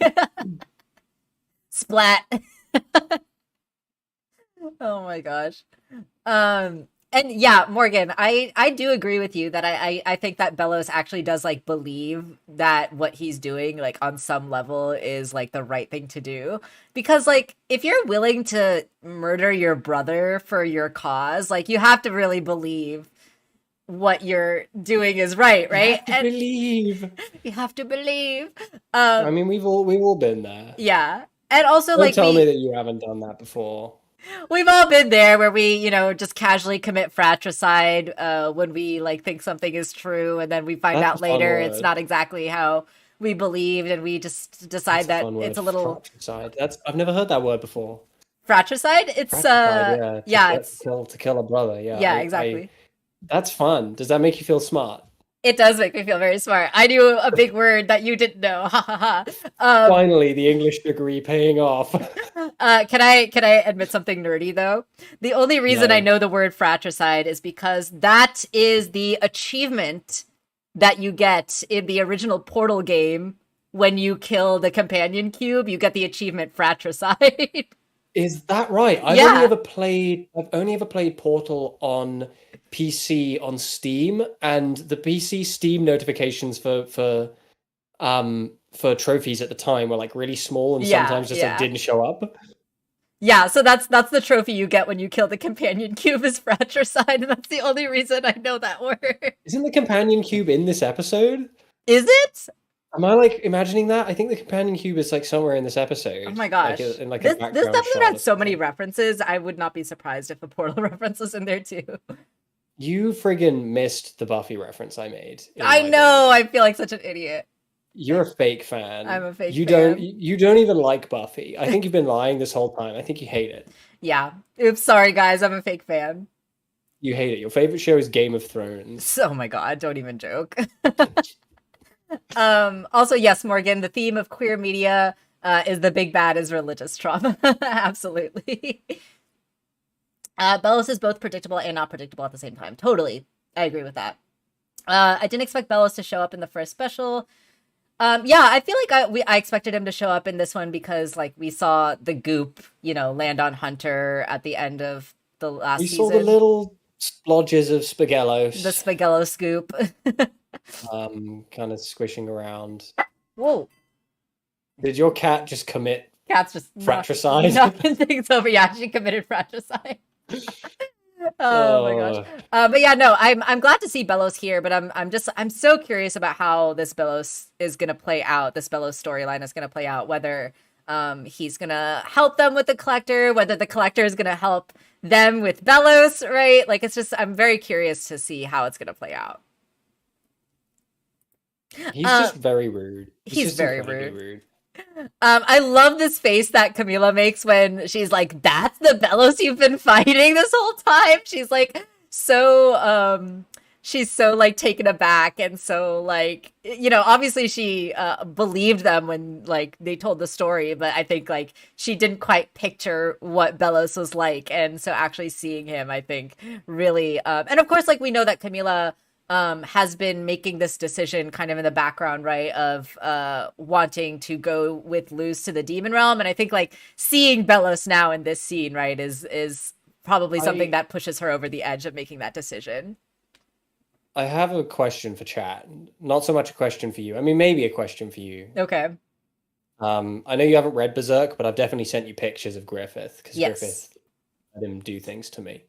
Splat. Oh my gosh. And yeah, Morgan, I do agree with you that I think that Bellows actually does like believe that what he's doing like on some level is like the right thing to do, because like if you're willing to murder your brother for your cause, like you have to really believe what you're doing is right, You have right? to And believe. you have to believe. I Um mean, we've all been there. yeah. And also Don't like tell me that you haven't done that before. we've all been there where we, just casually commit fratricide when we like think something is true, and then we find That's out a fun later it's word. not exactly how we believed, and we just decide That's a that fun it's word. a little Fratricide. I've never heard that word before. fratricide. It's Fratricide, yeah. yeah, it's To kill a brother. Yeah. yeah, I exactly. That's fun. Does that make you feel smart? It does make me feel very smart. I knew a big word that you didn't know. Ha ha ha. Finally, the English degree paying off. Can I admit something nerdy though? The only reason I No. know the word fratricide is because that is the achievement that you get in the original Portal game when you kill the companion cube. You get the achievement fratricide. Is that right? Yeah. I've only ever played Portal on PC on Steam, and the PC Steam notifications for trophies at the time were like really small and Yeah, sometimes just like yeah. didn't show up. Yeah, so that's the trophy you get when you kill the companion cube is fratricide, and that's the only reason I know that word. Isn't the companion cube in this episode? Is it? Am I like imagining that? I think the companion cube is like somewhere in this Oh episode, my like gosh. in like a This background episode shot had or so many something. references. I would not be surprised if a Portal reference was in there too. You friggin' missed the Buffy reference I made in I my know. video. I feel like such an idiot. You're a fake I'm fan. a fake You don't fan. you don't even like Buffy. I think you've been lying this whole time. I think you hate it. Yeah. Oops, sorry guys. I'm a fake fan. You hate it. Your favorite show is Game of Thrones. Oh my god, don't even joke. Also, yes, Morgan, the theme of queer media is the big bad is religious trauma. Absolutely. Bellos is both predictable and not predictable at the same time. Totally. I agree with that. I didn't expect Bellos to show up in the first special. Yeah, I feel like I expected him to show up in this one because like we saw the goop, land on Hunter at the end of the last We season. saw the little splodges of The spaghellos, Spagello scoop. kind of squishing around. Whoa. Did your cat just commit Cat's just fratricide? knocking things over. Yeah, she committed fratricide. Oh my gosh. Oh, But yeah, no, I'm glad to see Bellows here, but I'm so curious about how this Bellows is gonna play out. This Bellows storyline is gonna play out. Whether he's gonna help them with the collector, whether the collector is gonna help them with Bellows, right? Like it's just I'm very curious to see how it's gonna play out. he's just very rude. He's just very incredibly rude. I love this face that Camila makes when she's like, "That's the Bellows you've been fighting this whole time." She's like she's so like taken aback and so like obviously she believed them when like they told the story, but I think like she didn't quite picture what Bellows was like, and so actually seeing him, I think really and of course like we know that Camila has been making this decision kind of in the background, right? Of wanting to go with Luz to the demon realm. And I think like seeing Bellows now in this scene, right, is probably something that pushes her over the edge of making that decision. I have a question for chat. Not so much a question for you. I mean, maybe a question for you. Okay. I know you haven't read Berserk, but I've definitely sent you pictures of Griffith because Yes. Griffith let him do things to me.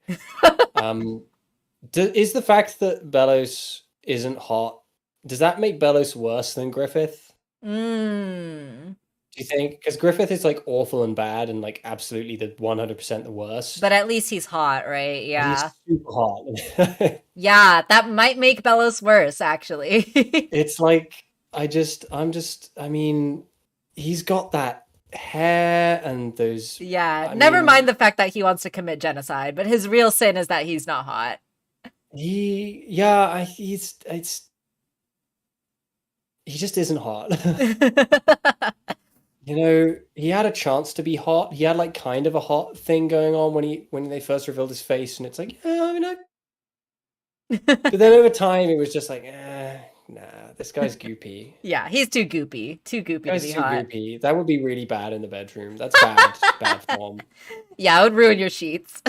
Is the fact that Bellows isn't hot, does that make Bellows worse than Griffith? Mm. Do you think? Because Griffith is like awful and bad and like absolutely the 100% the worst. But at least he's hot, right? Yeah. He's super hot. Yeah, that might make Bellows worse, actually. It's like, I mean, he's got that hair and those. Yeah, never mind the fact that he wants to commit genocide, but his real sin is that he's not hot. He just isn't hot. He had a chance to be hot. He had like kind of a hot thing going on when they first revealed his face, and it's like, yeah, I mean, but then over time it was just like, nah, this guy's goopy. Yeah, he's too goopy to be hot. Goopy. That would be really bad in the bedroom. That's bad form. Yeah, it would ruin your sheets.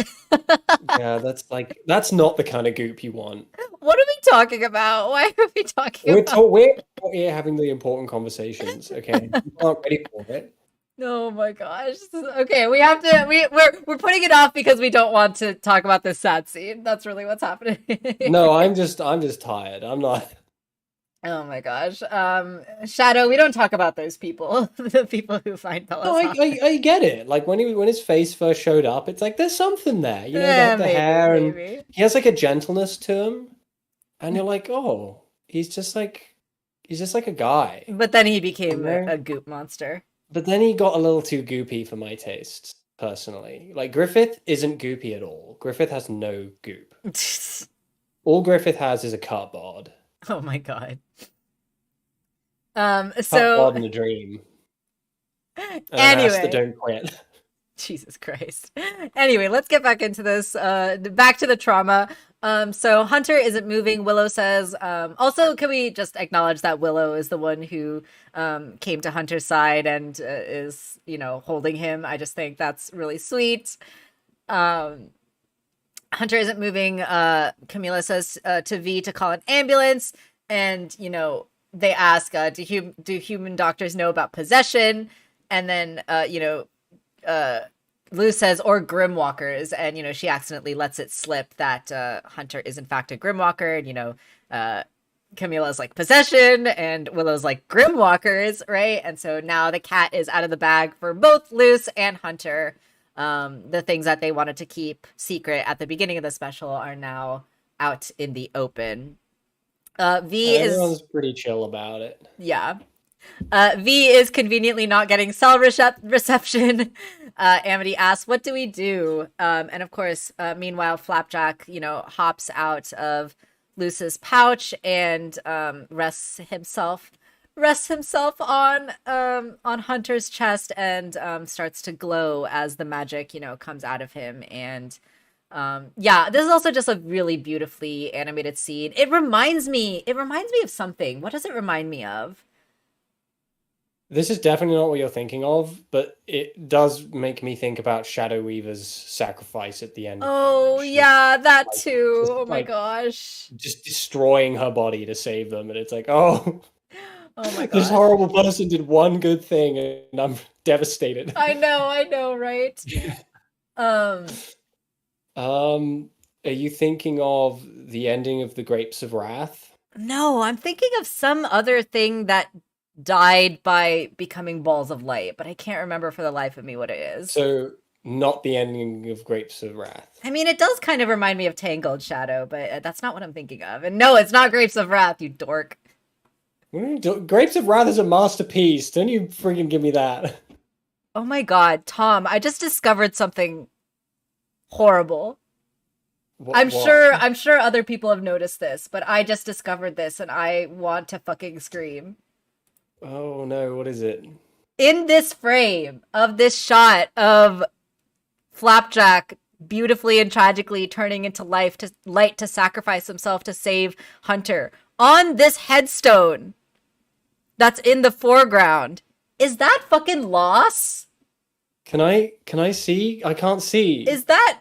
Yeah, that's not the kind of goop you want. What are we talking about? Why are we talking about? We're here having the important conversations. Okay, you aren't ready for it. Oh my gosh. Okay, we have to. We're putting it off because we don't want to talk about this sad scene. That's really what's happening. No, I'm just tired. I'm not. Oh my gosh. Shadow, we don't talk about those people. The people who find Bellows. No, I get it. Like when his face first showed up, it's like there's something there. The maybe, hair maybe. and he has like a gentleness to him, and you're like, oh, he's just like a guy. But then he became a goop monster. But then he got a little too goopy for my tastes, personally. Like Griffith isn't goopy at all. Griffith has no goop. All Griffith has is a cardboard. Oh my god. Cardboard in a dream. And anyway, an ass that don't quit. Jesus Christ. Anyway, let's get back into this. Back to the trauma. So Hunter isn't moving. Willow says, also, can we just acknowledge that Willow is the one who came to Hunter's side and is, holding him. I just think that's really sweet. Hunter isn't moving. Camila says to V to call an ambulance. And, they ask, do human doctors know about possession? And then, Lou says, or Grimwalkers, and, she accidentally lets it slip that Hunter is in fact a Grimwalker, and, Camilla's like, possession, and Willow's like, Grimwalkers, right? And so now the cat is out of the bag for both Luce and Hunter. The things that they wanted to keep secret at the beginning of the special are now out in the open. Everyone's pretty chill about it. Yeah. V is conveniently not getting cell reception. Amity asks, what do we do? And of course, meanwhile, Flapjack, hops out of Luce's pouch and rests himself on Hunter's chest and starts to glow as the magic, comes out of him. And this is also just a really beautifully animated scene. It reminds me of something. What does it remind me of? This is definitely not what you're thinking of, but it does make me think about Shadow Weaver's sacrifice at the end. Oh, yeah, that too. Oh my gosh. Just destroying her body to save them. And it's like, oh my god. This horrible person did one good thing and I'm devastated. I know, right? Are you thinking of the ending of the Grapes of Wrath? No, I'm thinking of some other thing that died by becoming balls of light, but I can't remember for the life of me what it is. So not the ending of Grapes of Wrath. I mean, it does kind of remind me of Tangled Shadow, but that's not what I'm thinking of. And no, it's not Grapes of Wrath, you dork. Grapes of Wrath is a masterpiece. Don't you freaking give me that. Oh my god, Tom, I just discovered something horrible. I'm sure other people have noticed this, but I just discovered this and I want to fucking scream. Oh no, what is it? In this frame of this shot of Flapjack beautifully and tragically turning into light to sacrifice himself to save Hunter, on this headstone that's in the foreground, is that fucking Loss? Can I see? I can't see. Is that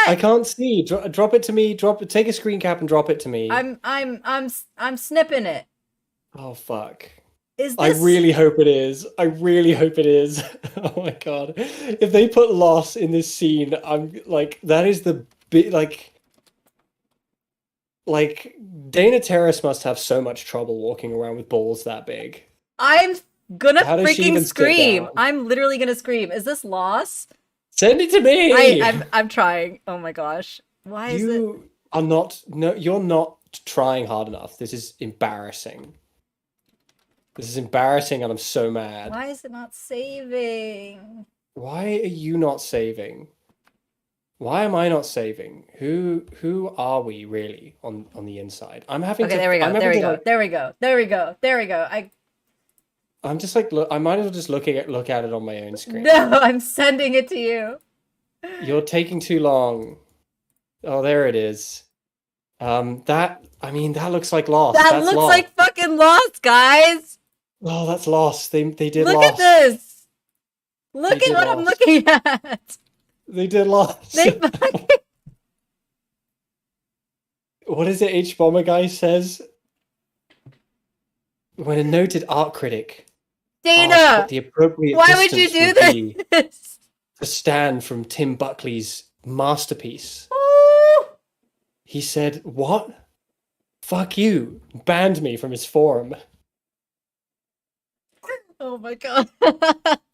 I can't see. Drop it to me. Take a screen cap and drop it to me. I'm snipping it. Oh fuck. Is this... I really hope it is. Oh my god. If they put Loss in this scene, I'm like, that is the big, like Dana Terrace must have so much trouble walking around with balls that big. I'm gonna freaking scream. I'm literally gonna scream. Is this Loss? Send it to me. I'm trying. Oh my gosh. Why is it? You are not. No, you're not trying hard enough. This is embarrassing. This is embarrassing, and I'm so mad. Why is it not saving? Why are you not saving? Why am I not saving? Who are we really on the inside? I'm having. Okay, there we go. I'm just like, look. I might as well just look at it on my own screen. No, I'm sending it to you. You're taking too long. Oh, there it is. That looks like Lost. That looks like fucking Lost, guys. Oh, that's Lost. They did Look Lost. at this. Look at what I'm looking at. They did Lost. They fucking... What is it H Bomber Guy says? When a noted art critic Dana, the appropriate why would you do this? To stand from Tim Buckley's masterpiece. Ooh. He said, "What? Fuck you!" Banned me from his forum. Oh my god.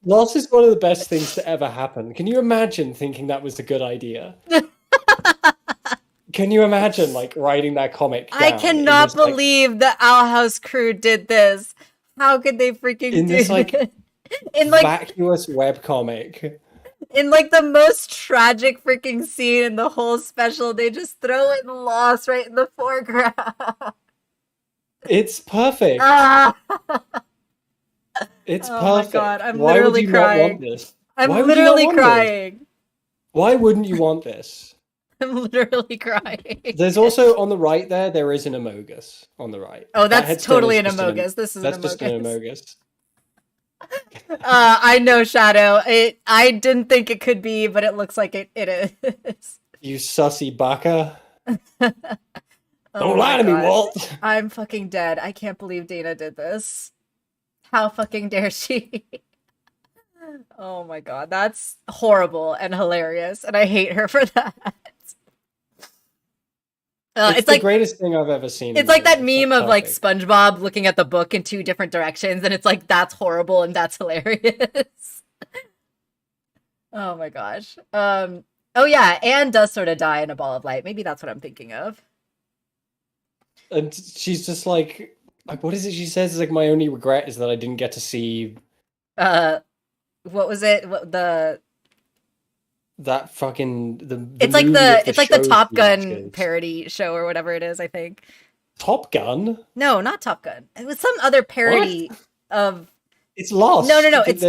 Loss is one of the best things to ever happen. Can you imagine thinking that was a good idea? Can you imagine, writing that comic down? I cannot believe the Owl House crew did this. How could they freaking do this? In vacuous webcomic. In the most tragic freaking scene in the whole special, they just throw in Lost right in the foreground. It's perfect. It's perfect. Oh my god, I'm Why literally would you crying. not want this? I'm Why would you not literally want this? crying. Why wouldn't you want this? I'm literally crying. There's also on the right there is an Amogus on the right. Oh, That that's headstone totally is an just an Amogus. This is an that's just an Amogus. Amogus. I know, Shadow. I didn't think it could be, but it looks like it is. You sussy baka. Oh Don't my lie to me, god. Walt. I'm fucking dead. I can't believe Dana did this. How fucking dare she? Oh my god. That's horrible and hilarious, and I hate her for that. It's It's the like greatest thing I've ever seen in it's my like that life. That's meme of like perfect. SpongeBob looking at the book in two different directions, and it's like that's horrible and that's hilarious. Oh my gosh. Oh yeah, Anne does sort of die in a ball of light. Maybe that's what I'm thinking of. And she's just like what is it she says? It's like my only regret is that I didn't get to see Uh what was it? What the that fucking the It's like movie of the it's like the show Top she Gun watches. parody show or whatever it is, I think. Top Gun? No, not Top Gun. It was some other What? parody of It's No, no, Lost. no. It's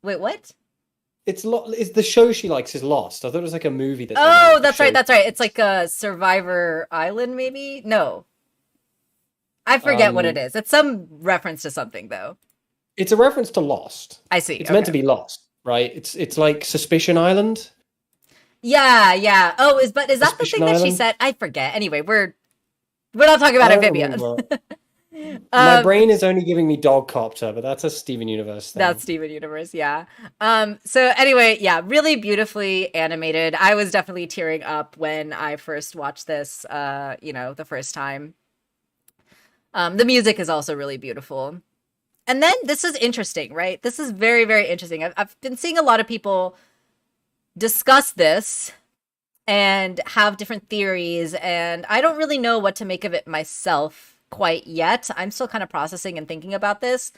wait, what? It's the show she likes is Lost. I thought it was like a movie that. Oh, that's right. That's right. It's like a Survivor Island, maybe? No. I forget what it is. It's some reference to something, though. It's a reference to Lost. I see. It's Okay. meant to be Lost, right? It's like Suspicion Island. Yeah, yeah. Oh, is that the Suspicion thing that she Island? said? I forget. Anyway, we're not talking about I don't Amphibia. remember. My Um, brain is only giving me Dog Copter, but that's a Steven Universe thing. That's Steven Universe, yeah. So anyway, yeah, really beautifully animated. I was definitely tearing up when I first watched this, the first time. The music is also really beautiful. And then this is interesting, right? This is very, very interesting. I've been seeing a lot of people discuss this and have different theories, and I don't really know what to make of it myself quite yet. I'm still kind of processing and thinking about this.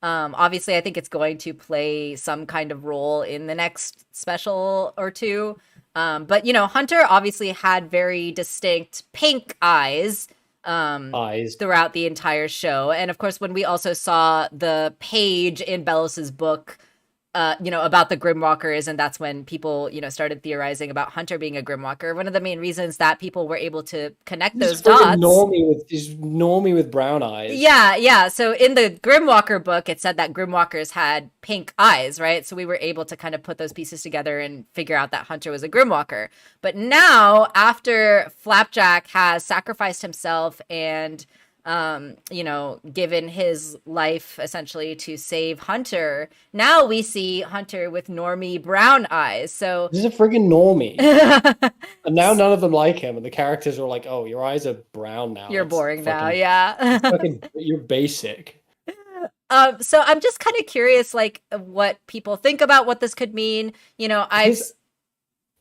Obviously, I think it's going to play some kind of role in the next special or two. But Hunter obviously had very distinct pink eyes Eyes. throughout the entire show. And of course, when we also saw the page in Belos's book, about the Grimwalkers, and that's when people, started theorizing about Hunter being a Grimwalker. One of the main reasons that people were able to connect those dots. He's normie with brown eyes. Yeah, yeah. So in the Grimwalker book, it said that Grimwalkers had pink eyes, right? So we were able to kind of put those pieces together and figure out that Hunter was a Grimwalker. But now, after Flapjack has sacrificed himself and given his life essentially to save Hunter, now we see Hunter with normie brown eyes. So This is a friggin' normie. And now none of them like him, and the characters are like, "Oh, your eyes are brown now. You're That's boring now, fucking- yeah. you're basic." So I'm just kind of curious, like, what people think about what this could mean. His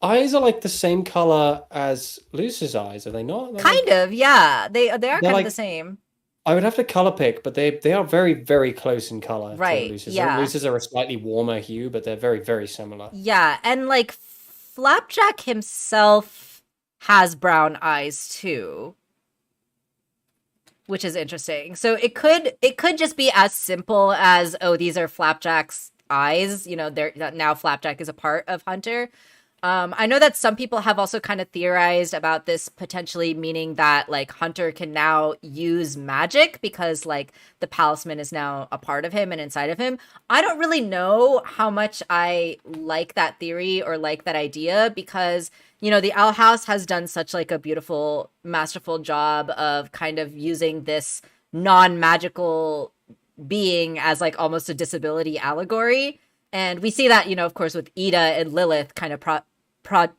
eyes are like the same color as Luce's eyes, are they not? They're kind of, yeah. They are kind like- of the same. I would have to color pick, but they are very, very close in color Right, to Luce's. yeah. Luce's are a slightly warmer hue, but they're very, very similar. Yeah, and like Flapjack himself has brown eyes too, which is interesting. So it could just be as simple as, oh, these are Flapjack's eyes. Now Flapjack is a part of Hunter. I know that some people have also kind of theorized about this potentially meaning that like Hunter can now use magic because like the Palisman is now a part of him and inside of him. I don't really know how much I like that theory or like that idea because, the Owl House has done such like a beautiful, masterful job of kind of using this non-magical being as like almost a disability allegory. And we see that, of course, with Ida and Lilith kind of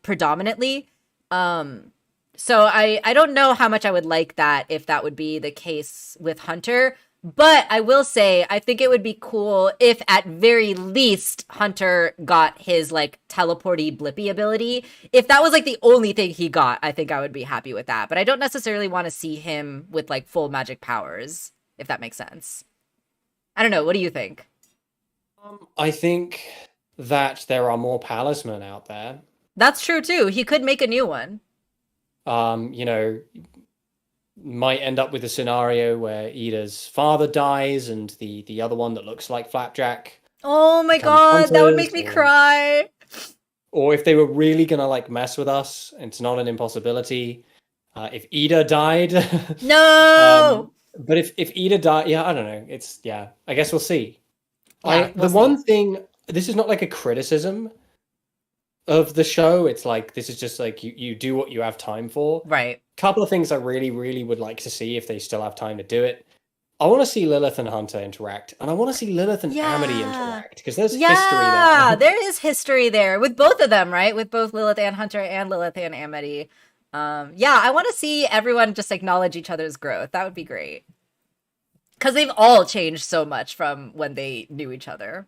predominantly. So I don't know how much I would like that if that would be the case with Hunter. But I will say, I think it would be cool if at very least Hunter got his like teleporty blippy ability. If that was like the only thing he got, I think I would be happy with that. But I don't necessarily want to see him with like full magic powers, if that makes sense. I don't know. What do you think? I think that there are more Palismen out there. That's true too. He could make a new one. Might end up with a scenario where Ida's father dies and the other one that looks like Flapjack Oh my become god, that would make hunters, me cry. or if they were really gonna like mess with us, it's not an impossibility. If Ida died, No. but if Ida died, yeah, I don't know. It's yeah, I guess we'll see. Yeah, we'll The see. one thing, this is not like a criticism of the show. It's like this is just like you do what you have time for. Right. Couple of things I really, really would like to see if they still have time to do it. I want to see Lilith and Hunter interact, and I want to see Lilith and Amity Yeah. interact because there's history Yeah, there. there is history there with both of them, right? With both Lilith and Hunter and Lilith and Amity. Yeah, I want to see everyone just acknowledge each other's growth. That would be great. Because they've all changed so much from when they knew each other.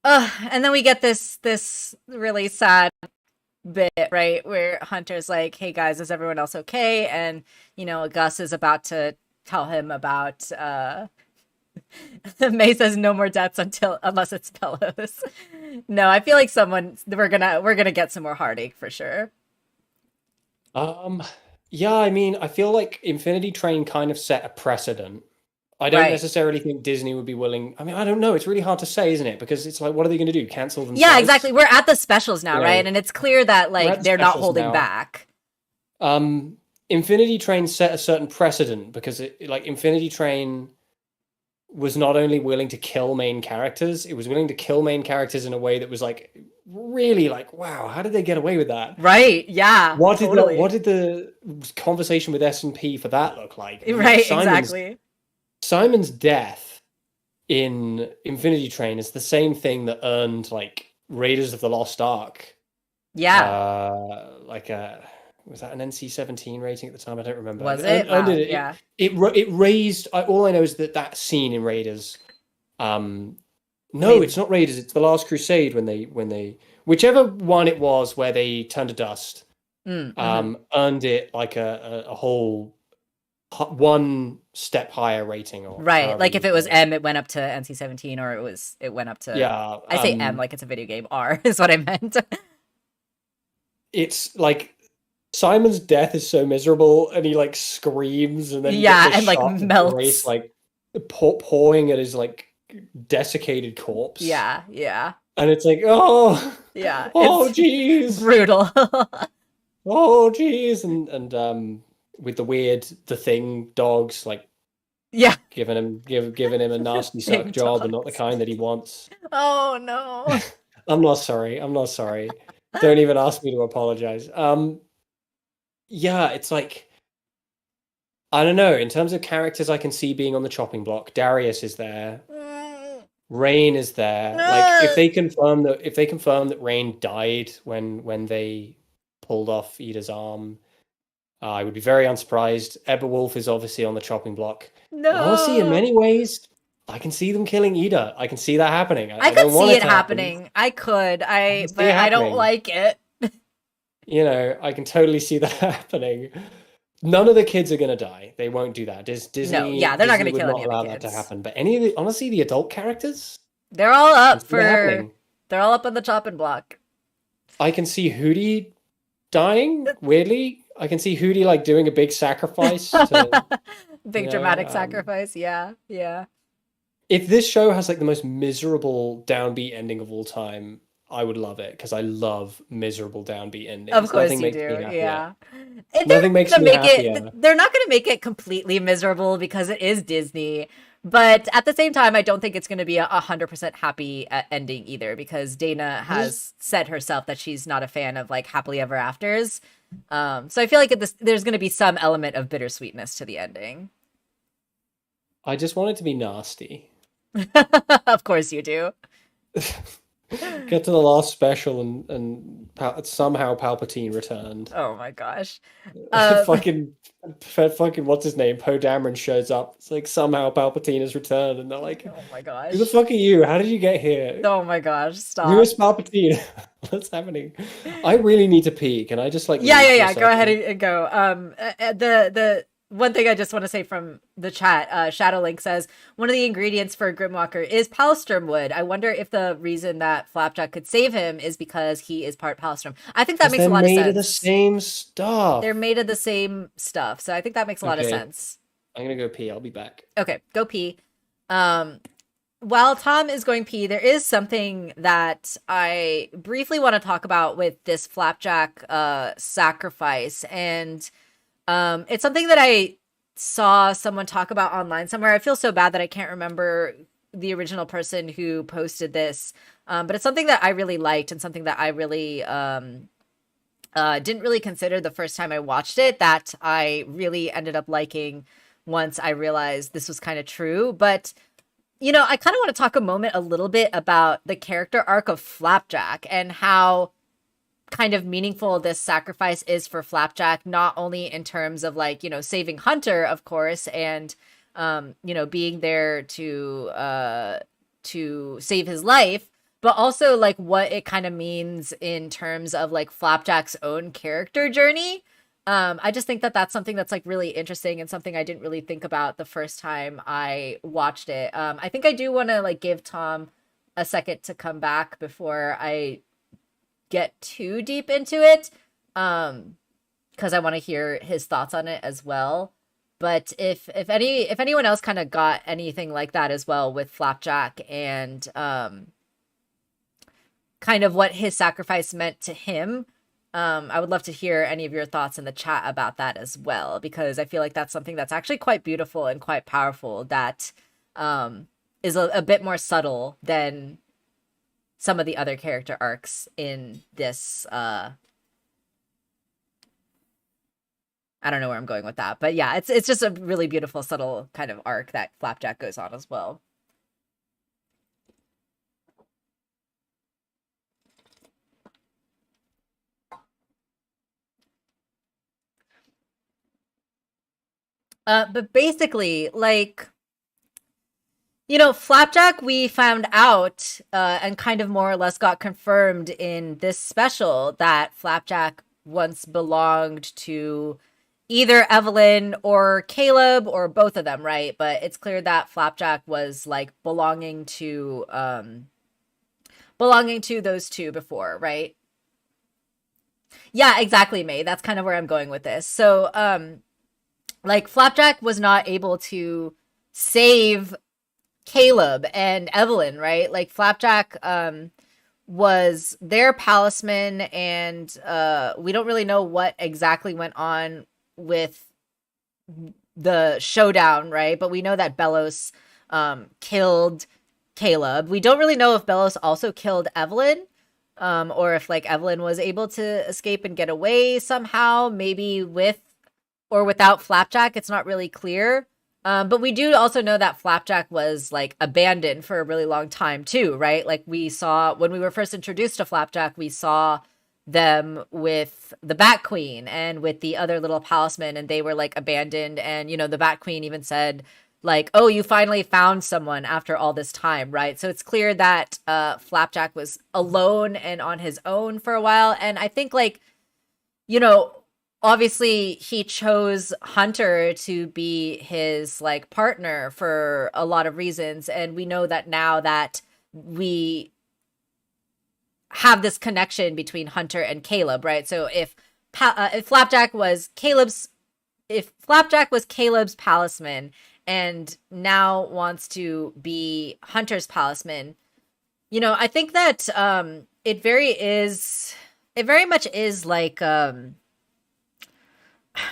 And then we get this really sad bit, right, where Hunter's like, "Hey guys, is everyone else okay?" And Gus is about to tell him about May says no more deaths unless it's Bellows. No, I feel like we're gonna get some more heartache for sure. Yeah, I mean, I feel like Infinity Train kind of set a precedent. I don't Right. necessarily think Disney would be willing. I mean, I don't know. It's really hard to say, isn't it? Because it's like, what are they going to do? Cancel Yeah, themselves? exactly. We're at the specials now, You right? know, And it's clear that we're at like the they're not specials holding now. back. Infinity Train set a certain precedent because like Infinity Train was not only willing to kill main characters, it was willing to kill main characters in a way that was like really like, wow, how did they get away with that? Right. Yeah. What Totally. did the conversation with S&P for that look like? You know, Right. Exactly. Simon's death in Infinity Train is the same thing that earned like Raiders of the Lost Ark. Yeah. Like was that an NC-17 rating at the time? I don't remember. Was it? Wow. Yeah. It raised. All I know is that scene in Raiders. No, Made- it's not Raiders. It's the Last Crusade when they whichever one it was where they turned to dust. Earned it like a whole one step higher rating or Right. however Like you if it was call it. M, it went up to NC-17, or it went up to. Yeah, I say M like it's a video game. R is what I meant. it's like Simon's death is so miserable, and he like screams, and then you Yeah, get this and like shot of Grace melts. like pawing at his like desiccated corpse. Yeah. Yeah. And it's like, oh, Yeah. oh, It's jeez, brutal. oh, jeez, and with the thing dogs like Yeah. giving him a nasty suck Big job and not the dogs. kind that he wants. Oh no. I'm not sorry. I'm not sorry. Don't even ask me to apologize. Yeah, it's like I don't know. In terms of characters, I can see being on the chopping block. Darius is there. Rain is there. Like if they confirm that Rain died when they pulled off Ida's arm, I would be very unsurprised. Eberwolf is obviously on the chopping block. And honestly, in No. many ways, I can see them killing Ida. I can see that happening. I I could don't want see it it to happen. happening. I could. can see But it I don't happening. like it. You know, I can totally see that happening. None of the kids are gonna die. They won't do that. Disney, No, yeah, they're not Disney gonna would kill not any of the allow that to kids. happen. But any of the honestly, the adult characters, They're all I can up see that happening. They're all up on the chopping block. I can see Hootie dying. Weirdly, I can see Hootie like doing a big sacrifice to, Big dramatic sacrifice. Yeah. Yeah. if this show has like the most miserable downbeat ending of all time, I would love it because I love miserable downbeat endings. Of course Nothing you makes me do. happier. Yeah. Nothing makes me happier. They're not going to make it completely miserable because it is Disney. But at the same time, I don't think it's going to be 100% happy ending either, because Dana has said herself that she's not a fan of like happily ever afters. So I feel like there's going to be some element of bittersweetness to the ending. I just want it to be nasty. Of course you do. Get to the last special and somehow Palpatine returned. Oh my gosh. fucking what's his name? Poe Dameron shows up. It's like somehow Palpatine has returned, and they're like, Oh my gosh. "Who the fuck are you? How did you get here? Oh my gosh. Stop. Who is Palpatine? What's happening? I really need to pee. Can I just like Yeah, leave yeah, for a yeah. Go ahead second? and go. The one thing I just want to say from the chat, Shadowlink says one of the ingredients for Grimwalker is Palstrom wood. I wonder if the reason that Flapjack could save him is because he is part Palstrom. I think that makes a lot of sense. They're made of the same stuff. They're made of the same stuff, so I think that makes a lot of sense. I'm gonna go pee. I'll be back. Okay, go pee. while Tom is going pee, there is something that I briefly want to talk about with this Flapjack sacrifice. And it's something that I saw someone talk about online somewhere. I feel so bad that I can't remember the original person who posted this. But it's something that I really liked and something that I really didn't really consider the first time I watched it, that I really ended up liking once I realized this was kind of true. But I kind of want to talk a little bit about the character arc of Flapjack and how kind of meaningful this sacrifice is for Flapjack, not only in terms of like, saving Hunter, of course, and being there to save his life, but also like what it kind of means in terms of like Flapjack's own character journey. I just think that that's something that's like really interesting and something I didn't really think about the first time I watched it. I think I do want to like give Tom a second to come back before I get too deep into it, because I want to hear his thoughts on it as well. But if anyone else kind of got anything like that as well with Flapjack and kind of what his sacrifice meant to him, I would love to hear any of your thoughts in the chat about that as well, because I feel like that's something that's actually quite beautiful and quite powerful that is a bit more subtle than some of the other character arcs in this. I don't know where I'm going with that, but yeah, it's just a really beautiful, subtle kind of arc that Flapjack goes on as well. But basically, like, Flapjack, we found out, and kind of more or less got confirmed in this special that Flapjack once belonged to either Evelyn or Caleb or both of them, right? But it's clear that Flapjack was like belonging to those two before, right? Yeah, exactly, May. That's kind of where I'm going with this. So, like Flapjack was not able to save Caleb and Evelyn, right? Like Flapjack was their palisman, and we don't really know what exactly went on with the showdown, right? But we know that Bellos killed Caleb. We don't really know if Bellos also killed Evelyn, or if like Evelyn was able to escape and get away somehow, maybe with or without Flapjack. It's not really clear. But we do also know that Flapjack was like abandoned for a really long time too, right? Like we saw when we were first introduced to Flapjack, we saw them with the Bat Queen and with the other little palisman, and they were like abandoned. And the Bat Queen even said like, "Oh, you finally found someone after all this time," right? So it's clear that Flapjack was alone and on his own for a while. And I think like, obviously he chose Hunter to be his like partner for a lot of reasons, and we know that now that we have this connection between Hunter and Caleb, right? So if Flapjack was Caleb's palisman and now wants to be Hunter's palisman, I think that it very much is like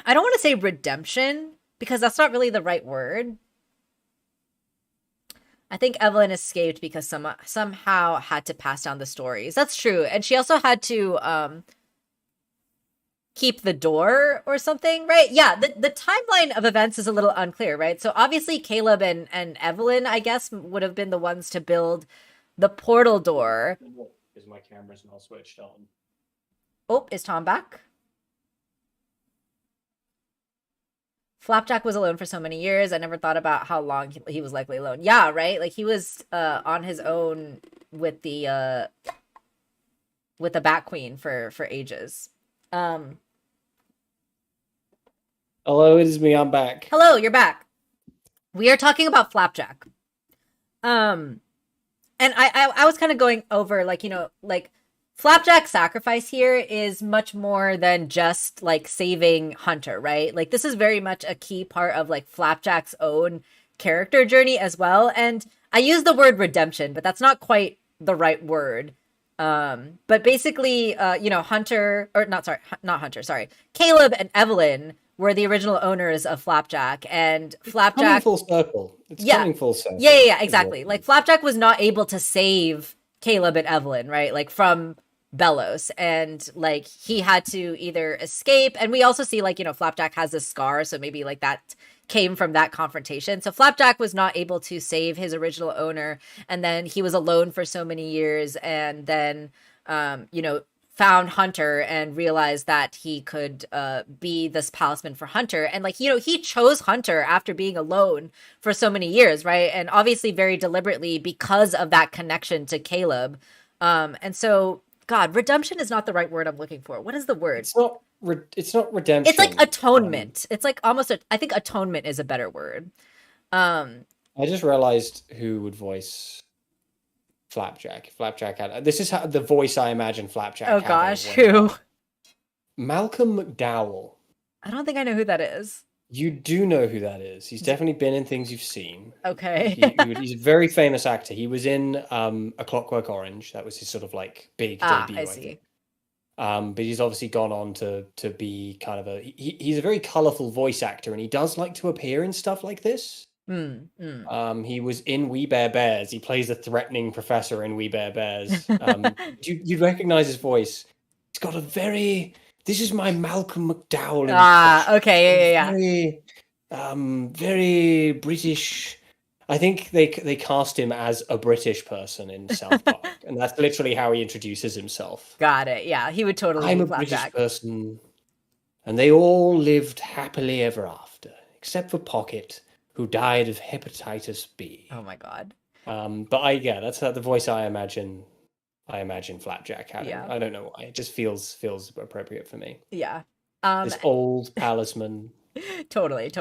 I don't want to say redemption because that's not really the right word. I think Evelyn escaped because somehow had to pass down the stories. That's true. And she also had to keep the door or something, right? Yeah, the timeline of events is a little unclear, right? So obviously Caleb and Evelyn, I guess, would have been the ones to build the portal door. Is my camera's not switched on? Oh, is Tom back? Flapjack was alone for so many years. I never thought about how long he was likely alone. Yeah, right? Like he was on his own with the Bat Queen for ages. Hello, it is me. I'm back. Hello, you're back. We are talking about Flapjack. And I was kind of going over like, like Flapjack's sacrifice here is much more than just like saving Hunter, right? Like this is very much a key part of like Flapjack's own character journey as well. And I use the word redemption, but that's not quite the right word. But basically, Hunter, or not, sorry, not Hunter, sorry, Caleb and Evelyn were the original owners of Flapjack, and Coming Flapjack, full circle. It's yeah, coming full yeah, circle. yeah, yeah, Is what exactly. Like Flapjack was not able to save Caleb and Evelyn, right? Like from Bellows, and like he had to either escape, and we also see like Flapjack has a scar, so maybe like that came from that confrontation. So Flapjack was not able to save his original owner, and then he was alone for so many years, and then found Hunter and realized that he could be this palisman for Hunter. And like, he chose Hunter after being alone for so many years, right? And obviously very deliberately because of that connection to Caleb. And so, God, redemption is not the right word I'm looking for. What is the word? It's not redemption. It's like atonement. It's like almost I think atonement is a better word. I just realized who would voice Flapjack. Flapjack had this is how the voice I imagine Flapjack. Oh gosh, who? Malcolm McDowell. I don't think I know who that is. You do know who that is. He's definitely been in things you've seen. Okay. He's a very famous actor. He was in A Clockwork Orange. That was his sort of like big debut. I see. But he's obviously gone on to be kind of he's a very colorful voice actor, and he does like to appear in stuff like this. He was in We Bare Bears. He plays the threatening professor in We Bare Bears. You'd recognize his voice. He's got a very. This is my Malcolm McDowell impression. Okay, yeah. Very, very British. I think they cast him as a British person in South Park, and that's literally how he introduces himself. Got it. Yeah, he would totally. I'm a British person, and they all lived happily ever after, except for Pocket, who died of hepatitis B. Oh my God. But that's the voice I imagine. I imagine Flapjack having. Yeah. I don't know why. It just feels appropriate for me. Yeah. This old palisman. Totally.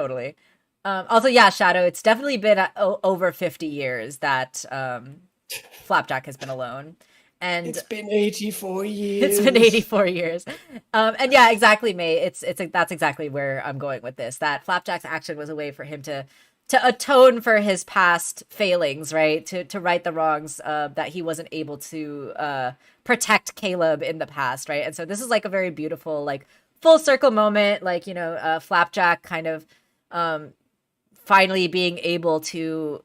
Also, yeah, Shadow, it's definitely been over 50 years that Flapjack has been alone. And it's been 84 years. It's been 84 years. And yeah, exactly, May. That's exactly where I'm going with this. That Flapjack's action was a way for him to atone for his past failings, right? To right the wrongs that he wasn't able to protect Caleb in the past, right? And so this is like a very beautiful, like full circle moment, like, Flapjack kind of finally being able to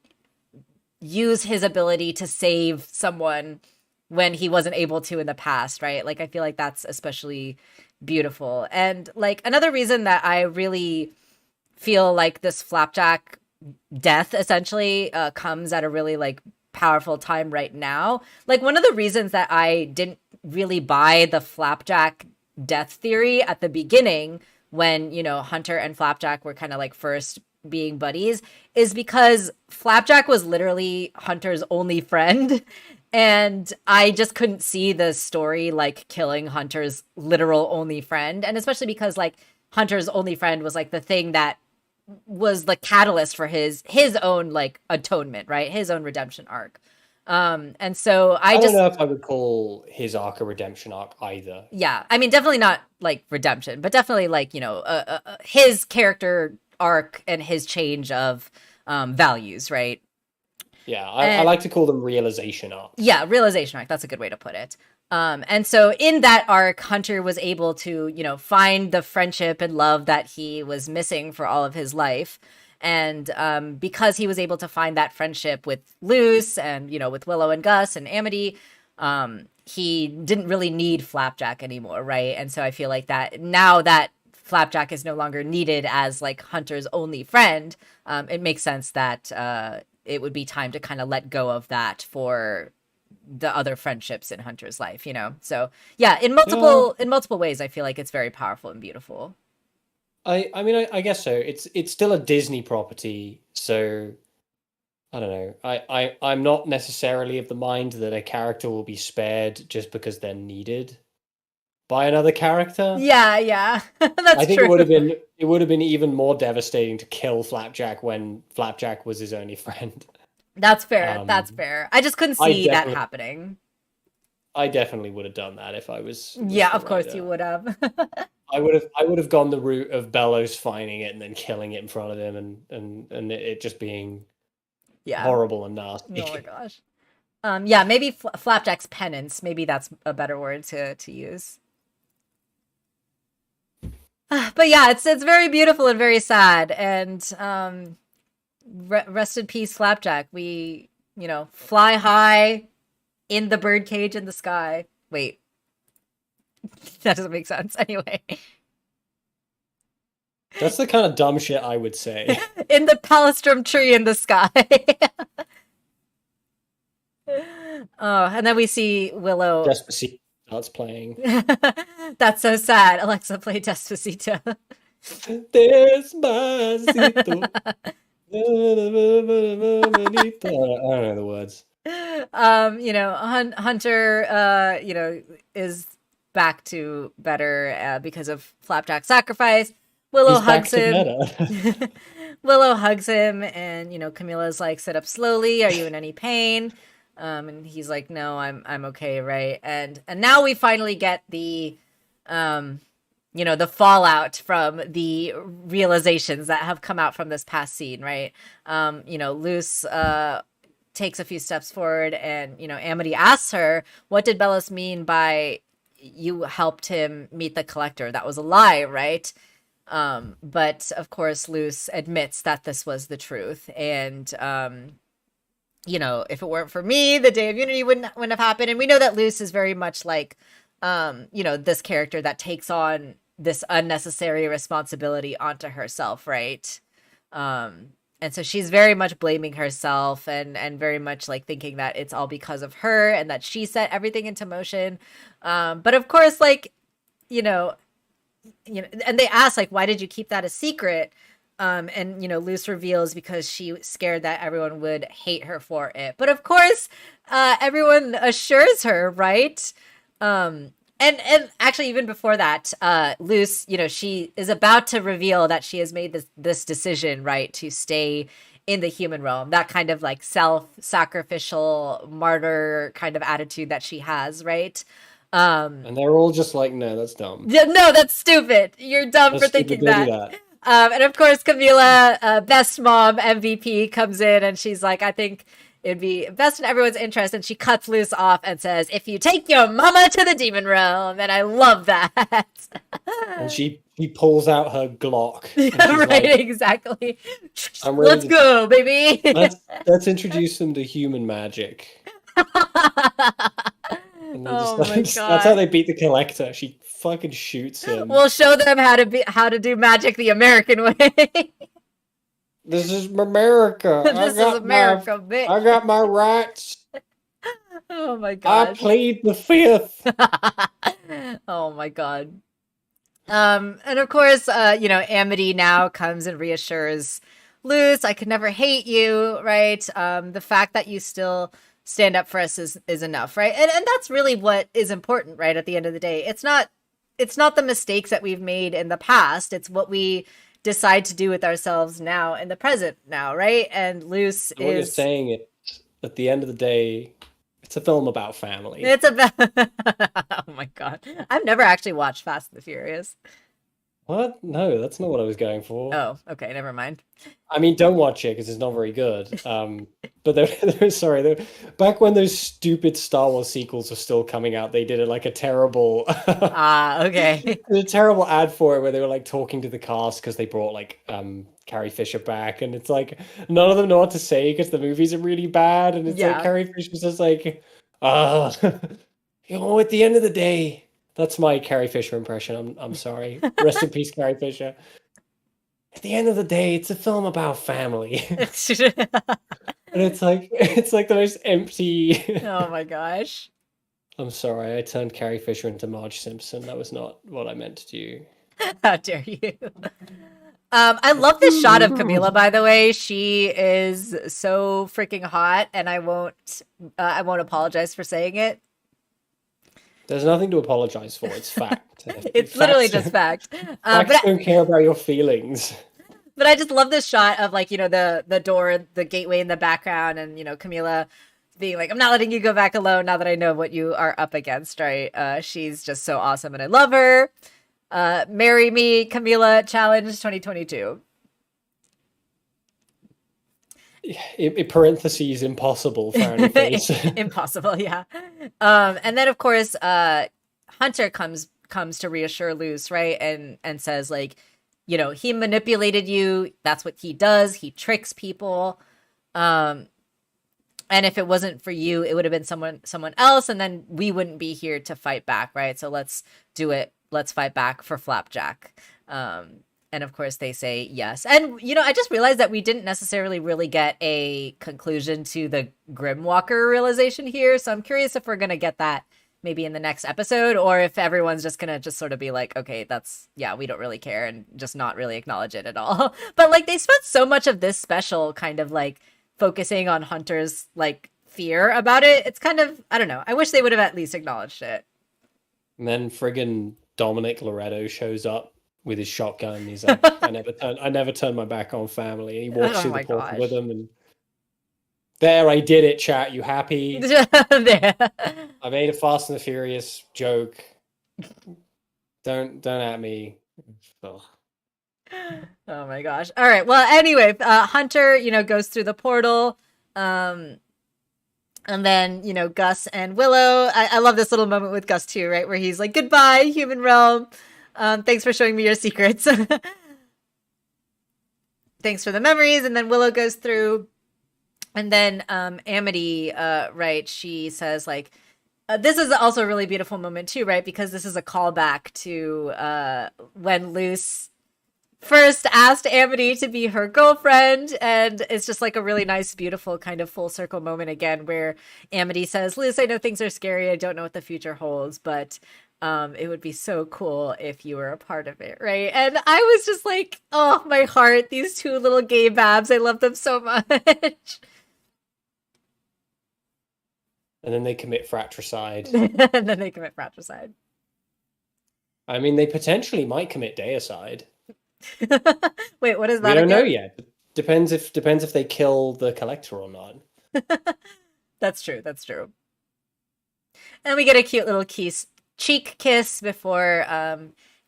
use his ability to save someone when he wasn't able to in the past, right? Like, I feel like that's especially beautiful. And like another reason that I really feel like this Flapjack death essentially comes at a really like powerful time right now. Like, one of the reasons that I didn't really buy the Flapjack death theory at the beginning when, Hunter and Flapjack were kind of like first being buddies is because Flapjack was literally Hunter's only friend. And I just couldn't see the story like killing Hunter's literal only friend. And especially because like Hunter's only friend was like the thing that was the catalyst for his own like atonement, right? His own redemption arc. And so I don't know if I would call his arc a redemption arc either. Yeah, I mean, definitely not like redemption, but definitely like his character arc and his change of values, right? Yeah, I like to call them realization arcs. Yeah, realization arc. That's a good way to put it. And so in that arc, Hunter was able to, find the friendship and love that he was missing for all of his life. And because he was able to find that friendship with Luce and, with Willow and Gus and Amity, he didn't really need Flapjack anymore, right? And so I feel like that now that Flapjack is no longer needed as like Hunter's only friend, it makes sense that it would be time to kind of let go of that for the other friendships in Hunter's life, So yeah, in multiple ways, I feel like it's very powerful and beautiful. I mean, I guess so. It's still a Disney property, so I don't know. I'm not necessarily of the mind that a character will be spared just because they're needed by another character. Yeah. That's I think true. it would have been even more devastating to kill Flapjack when Flapjack was his only friend. That's fair. That's fair. I just couldn't see that happening. I definitely would have done that if I was. Yeah, of course you would have. I would have gone the route of Bellows finding it and then killing it in front of him, and it just being Yeah. horrible and nasty. Oh my gosh. Yeah, maybe Flapjack's penance. Maybe that's a better word to use. But yeah, it's very beautiful and very sad. And rest in peace, Flapjack. We, fly high in the birdcage in the sky. Wait, that doesn't make sense. Anyway, That's the kind of dumb shit I would say. in the palistrom tree in the sky. Oh, and then we see Willow. Despacito starts playing. That's so sad. Alexa, play Despacito. Despacito. I don't know the words. Hunter, is back to better because of Flapjack's sacrifice. Willow He's hugs back to him. better. Willow hugs him, and Camilla's like, "Sit up slowly. Are you in any pain?" And he's like, "No, I'm okay, right?" And now we finally get the the fallout from the realizations that have come out from this past scene, right? Luce takes a few steps forward, and Amity asks her, "What did Bellis mean by you helped him meet the Collector? That was a lie, right?" But of course, Luce admits that this was the truth, and if it weren't for me, the Day of Unity wouldn't have happened. And we know that Luce is very much like this character that takes on this unnecessary responsibility onto herself, right? And so she's very much blaming herself and very much like thinking that it's all because of her and that she set everything into motion. But of course, like, and they ask, like, why did you keep that a secret? And Luce reveals because she scared that everyone would hate her for it. But of course, everyone assures her, right? And actually, even before that, Luce, she is about to reveal that she has made this decision, right, to stay in the human realm. That kind of like self-sacrificial martyr kind of attitude that she has, right? And they're all just like, no, that's dumb. Yeah, no, that's stupid. You're dumb for thinking that. And of course, Camila, best mom MVP, comes in and she's like, I think it'd be best in everyone's interest. And she cuts Luce off and says, if you take your mama to the demon realm. And I love that. And she pulls out her Glock. Yeah, right, like, exactly. Let's go, baby. Let's introduce them to human magic. And oh my God. That's how they beat the Collector. She fucking shoots him. We'll show them how to do magic the American way. This is America. This is America, bitch. I got my rights. Oh my God. I plead the fifth. Oh my God. And of course, Amity now comes and reassures Luce, I could never hate you, right? The fact that you still stand up for us is enough, right? And that's really what is important, right? At the end of the day, it's not the mistakes that we've made in the past. It's what we decide to do with ourselves now in the present now, right? And Luce is... What you're saying is, at the end of the day, it's a film about family. It's about... Oh my God. I've never actually watched Fast and the Furious. What? No, that's not what I was going for. Oh, okay, never mind. I mean, don't watch it because it's not very good. But back when those stupid Star Wars sequels were still coming out, they did it like a terrible, okay, a terrible ad for it where they were like talking to the cast because they brought like Carrie Fisher back, and it's like none of them know what to say because the movies are really bad, and it's like Carrie Fisher's just like, at the end of the day. That's my Carrie Fisher impression. I'm sorry. Rest in peace, Carrie Fisher. At the end of the day, it's a film about family. And it's like the most empty. Oh my gosh. I'm sorry. I turned Carrie Fisher into Marge Simpson. That was not what I meant to do. How dare you? I love this shot of Camila, by the way. She is so freaking hot, and I won't apologize for saying it. There's nothing to apologize for. It's fact. It's literally just fact. Facts don't care about your feelings. But I just love this shot of like, the door, the gateway in the background, and Camila being like, I'm not letting you go back alone now that I know what you are up against, right? She's just so awesome and I love her. Marry Me, Camila Challenge 2022. in parentheses, impossible frowny face. Impossible, yeah. And then of course, Hunter comes to reassure Luce, right? And says like, he manipulated you. That's what he does. He tricks people. Um, and if it wasn't for you, it would have been someone else, and then we wouldn't be here to fight back, right? So let's do it. Let's fight back for Flapjack. And of course they say yes. And I just realized that we didn't necessarily really get a conclusion to the Grimwalker realization here. So I'm curious if we're gonna get that maybe in the next episode, or if everyone's just gonna just sort of be like, okay, we don't really care, and just not really acknowledge it at all. But like they spent so much of this special kind of like focusing on Hunter's like fear about it. It's kind of, I don't know. I wish they would have at least acknowledged it. And then friggin' Dominic Loretto shows up with his shotgun. He's like, I never turn my back on family. And he walks through the portal with them, and there, I did it, chat. You happy? I made a Fast and the Furious joke. Don't at me. Ugh. Oh my gosh. All right. Well, anyway, Hunter, goes through the portal. And then, Gus and Willow. I love this little moment with Gus too, right? Where he's like, goodbye, human realm. Thanks for showing me your secrets. Thanks for the memories. And then Willow goes through. And then Amity, right, she says like, this is also a really beautiful moment too, right? Because this is a callback to when Luce first asked Amity to be her girlfriend, and it's just like a really nice, beautiful kind of full circle moment again, where Amity says, Luce, I know things are scary, I don't know what the future holds, but it would be so cool if you were a part of it, right? And I was just like, oh, my heart, these two little gay babs, I love them so much. And then they commit fratricide. I mean, they potentially might commit deicide. Wait, what is that? We don't know yet. Depends if they kill the collector or not. That's true. And we get a cute little cheek kiss before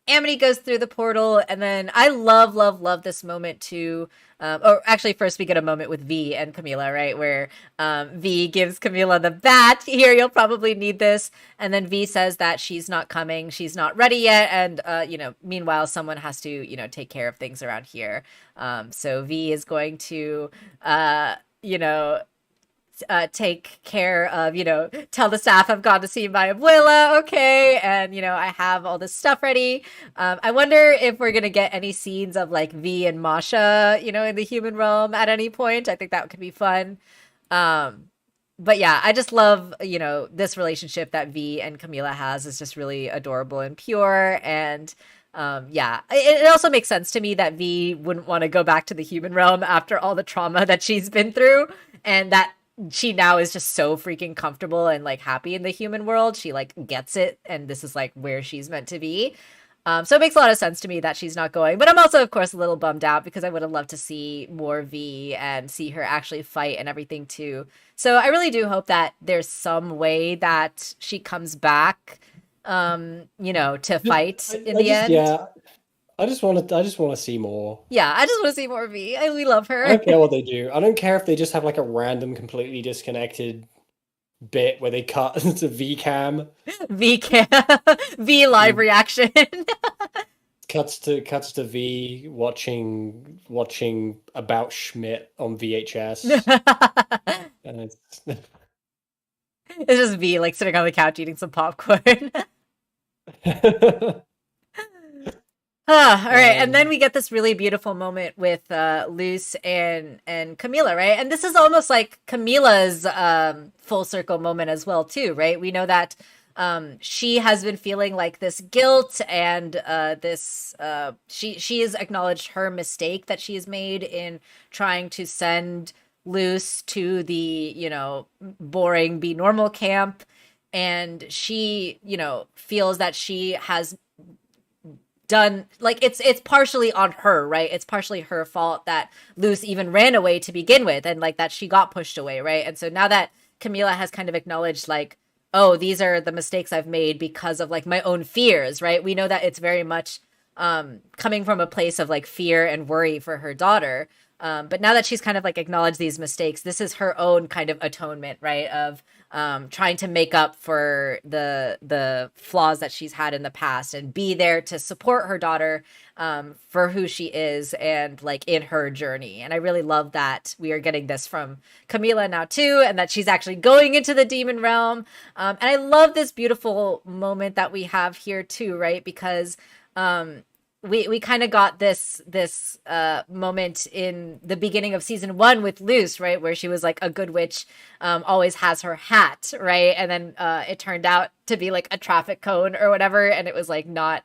Amity goes through the portal. And then I love this moment too. Or actually, first we get a moment with V and Camila, right? Where V gives Camila the bat. Here, you'll probably need this. And then V says that she's not coming. She's not ready yet. And, meanwhile, someone has to, take care of things around here. So V is going to, take care of, tell the staff I've gone to see my abuela, okay, and, I have all this stuff ready. I wonder if we're going to get any scenes of, like, V and Masha, in the human realm at any point. I think that could be fun. But yeah, I just love, this relationship that V and Camila has is just really adorable and pure, and it also makes sense to me that V wouldn't want to go back to the human realm after all the trauma that she's been through, and that she now is just so freaking comfortable and like happy in the human world. She like gets it, and this is like where she's meant to be. So it makes a lot of sense to me that she's not going. But I'm also, of course, a little bummed out because I would have loved to see more V and see her actually fight and everything too. So I really do hope that there's some way that she comes back, to fight in the end. Yeah. I just want to see more. Yeah, I just want to see more V. We love her. I don't care what they do. I don't care if they just have like a random, completely disconnected bit where they cut to V cam. V live reaction. cuts to V watching About Schmidt on VHS. And it's just V like sitting on the couch eating some popcorn. All right, and then we get this really beautiful moment with Luce and Camila, right? And this is almost like Camila's full circle moment as well, too, right? We know that she has been feeling like this guilt and she has acknowledged her mistake that she's made in trying to send Luce to the, boring Be Normal camp. And she, feels that she has done, like, it's partially on her, right? It's partially her fault that Luce even ran away to begin with, and like that she got pushed away, right? And so now that Camila has kind of acknowledged like, oh, these are the mistakes I've made because of like my own fears, right? We know that it's very much coming from a place of like fear and worry for her daughter. But now that she's kind of like acknowledged these mistakes, this is her own kind of atonement, right? Of trying to make up for the flaws that she's had in the past and be there to support her daughter for who she is and like in her journey. And I really love that we are getting this from Camila now too, and that she's actually going into the demon realm. And I love this beautiful moment that we have here too, right? Because we kind of got this moment in the beginning of season 1 with Luce, right, where she was like a good witch always has her hat, right, and then it turned out to be like a traffic cone or whatever, and it was like not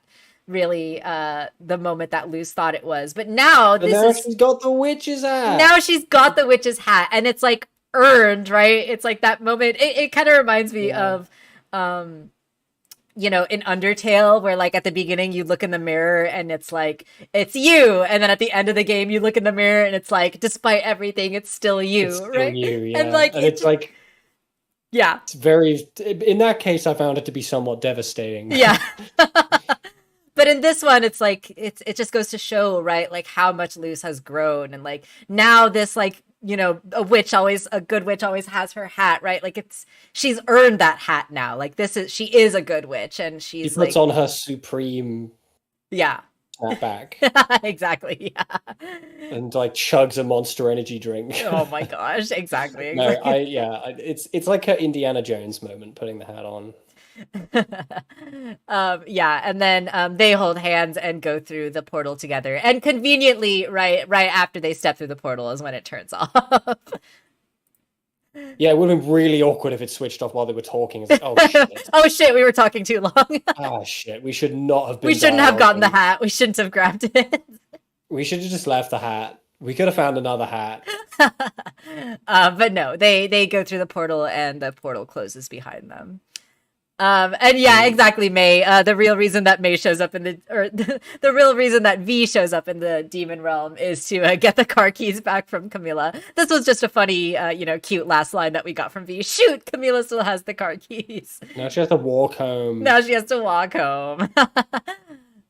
really the moment that Luce thought it was. But now she's got the witch's hat. Now she's got the witch's hat, and it's like earned, right? It's like that moment. It kind of reminds me of you know, in Undertale, where like at the beginning you look in the mirror and it's like it's you, and then at the end of the game you look in the mirror and it's like despite everything it's still you, it's still right? You, yeah. And like it's like yeah, it's very. In that case, I found it to be somewhat devastating. Yeah. But in this one, it's like it just goes to show, right, like how much Luce has grown, and like now this like, you know, a good witch always has her hat, right? Like she's earned that hat now. Like she is a good witch, and she puts like on her supreme back. Exactly. Yeah. And like chugs a Monster Energy drink. Oh my gosh, exactly. No, it's like her Indiana Jones moment, putting the hat on. And then they hold hands and go through the portal together, and conveniently right after they step through the portal is when it turns off. Yeah, it would have been really awkward if it switched off while they were talking. It's like, oh shit. Oh shit, we were talking too long. Ah shit, we should not have been. We shouldn't have gotten the hat. We shouldn't have grabbed it. We should have just left the hat. We could have found another hat. But no, they go through the portal and the portal closes behind them. And yeah, exactly, May. The real reason that May shows up the real reason that V shows up in the demon realm is to get the car keys back from Camila. This was just a funny, cute last line that we got from V. Shoot, Camila still has the car keys. Now she has to walk home.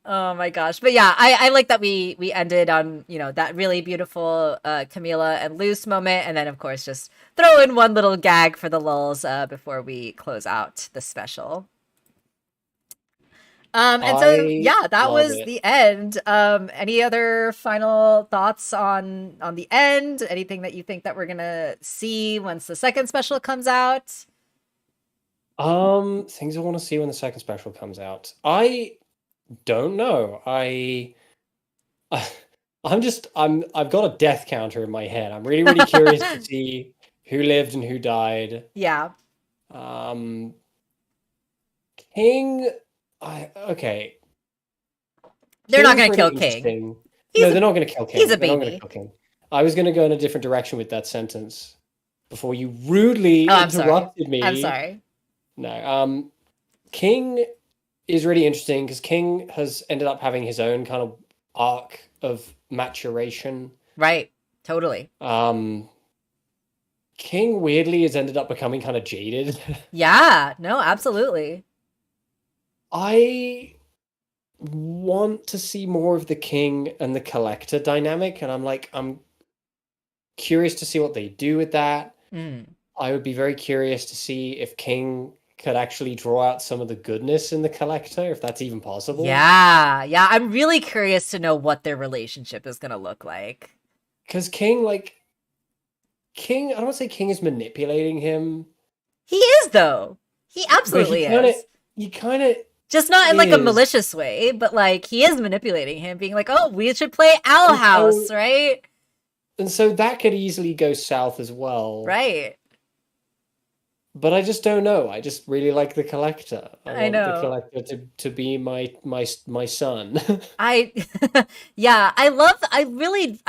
Oh my gosh. But yeah, I like that we ended on, you know, that really beautiful Camila and Luce moment, and then of course just throw in one little gag for the lulz before we close out the special. And so yeah, that was the end. Any other final thoughts on the end? Anything that you think that we're gonna see once the second special comes out? Things I want to see when the second special comes out. I don't know. I've got a death counter in my head. I'm really, really curious to see who lived and who died. Yeah. King. Okay. They're not going to kill King. No, they're not going to kill King. He's a baby. They're not going to kill King. I was going to go in a different direction with that sentence before you rudely interrupted me. I'm sorry. No. King is really interesting because King has ended up having his own kind of arc of maturation. Right. Totally. King weirdly has ended up becoming kind of jaded. Yeah. No, absolutely. I want to see more of the King and the Collector dynamic, and I'm curious to see what they do with that. I would be very curious to see if King could actually draw out some of the goodness in the Collector, if that's even possible. Yeah, I'm really curious to know what their relationship is going to look like. Because King, I don't want to say King is manipulating him. He is, though. He absolutely is. He kind of... Just not in, like, a malicious way, but, like, he is manipulating him, being like, oh, we should play Owl House, right? And so that could easily go south as well. Right. But I just don't know. I just really like the Collector. I want know. the Collector to be my son. I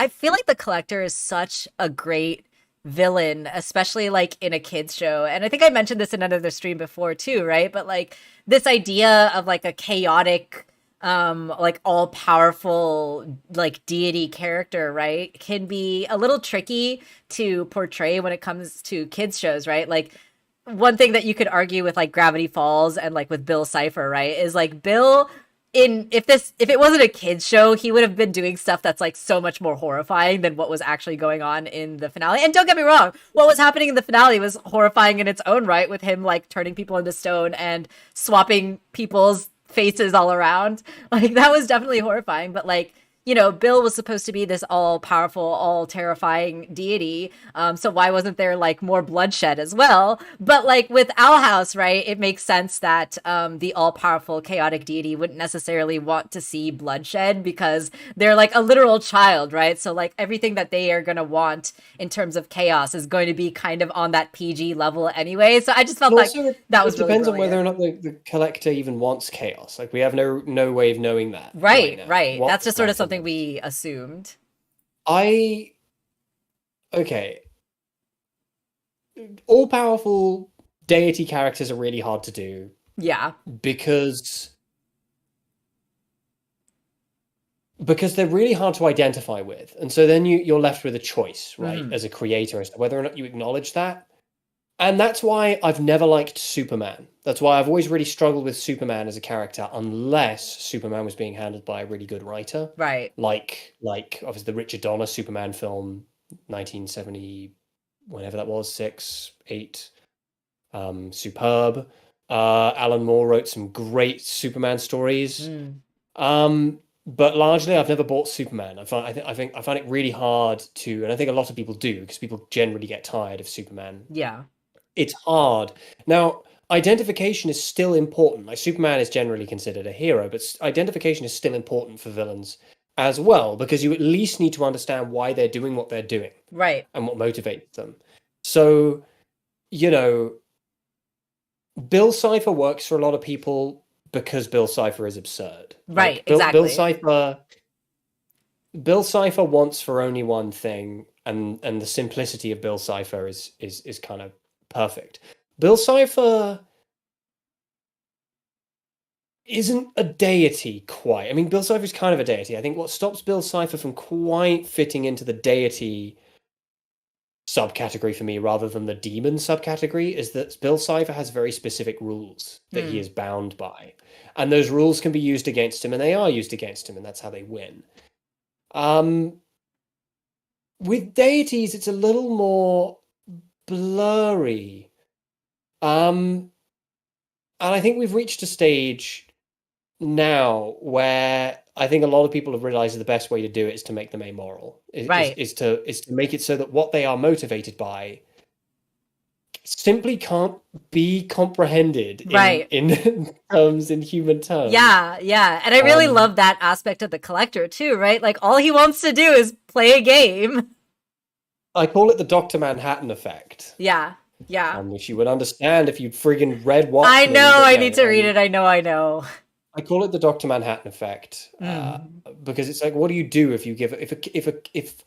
feel like the Collector is such a great villain, especially like in a kids show. And I think I mentioned this in another stream before too, right? But like this idea of like a chaotic, like all powerful, like deity character, right, can be a little tricky to portray when it comes to kids shows, right? Like one thing that you could argue with like Gravity Falls and like with Bill Cipher, right, is like Bill if it wasn't a kids show, he would have been doing stuff that's like so much more horrifying than what was actually going on in the finale. And don't get me wrong, what was happening in the finale was horrifying in its own right, with him like turning people into stone and swapping people's faces all around. Like that was definitely horrifying, but like, you know, Bill was supposed to be this all powerful, all terrifying deity. So why wasn't there like more bloodshed as well? But like with Owl House, right, it makes sense that the all powerful, chaotic deity wouldn't necessarily want to see bloodshed because they're like a literal child, right? So like everything that they are going to want in terms of chaos is going to be kind of on that PG level anyway. So I just felt like that was it depends really on whether or not the collector even wants chaos. Like we have no way of knowing that. Right, now. right. That's just sort of something we assumed. Okay. All-powerful deity characters are really hard to do. Yeah. Because they're really hard to identify with. And so then you're left with a choice, right, as a creator, as to whether or not you acknowledge that. And that's why I've never liked Superman. That's why I've always really struggled with Superman as a character, unless Superman was being handled by a really good writer. Right. Like obviously the Richard Donner Superman film, 1970, whenever that was, 6, 8, superb. Alan Moore wrote some great Superman stories. But largely, I've never bought Superman. I find it really hard to, and I think a lot of people do, because people generally get tired of Superman. Yeah. It's hard. Now, identification is still important. Like Superman is generally considered a hero, but identification is still important for villains as well, because you at least need to understand why they're doing what they're doing. Right. And what motivates them. So, you know, Bill Cipher works for a lot of people because Bill Cipher is absurd. Right, like, exactly. Bill Cipher wants for only one thing, and the simplicity of Bill Cipher is kind of perfect. Bill Cipher isn't a deity quite. I mean, Bill Cipher is kind of a deity. I think what stops Bill Cipher from quite fitting into the deity subcategory for me, rather than the demon subcategory, is that Bill Cipher has very specific rules that he is bound by. And those rules can be used against him, and they are used against him, and that's how they win. With deities, it's a little more blurry. And I think we've reached a stage now where I think a lot of people have realized the best way to do it is to make them amoral. Is to make it so that what they are motivated by simply can't be comprehended in terms, in human terms. Yeah. And I really love that aspect of the collector too, right? Like all he wants to do is play a game. I call it the Dr. Manhattan effect. Yeah. Which you would understand if you'd friggin' read Watchmen. I know, I need to read it. I know. I call it the Dr. Manhattan effect because it's like, what do you do if you give if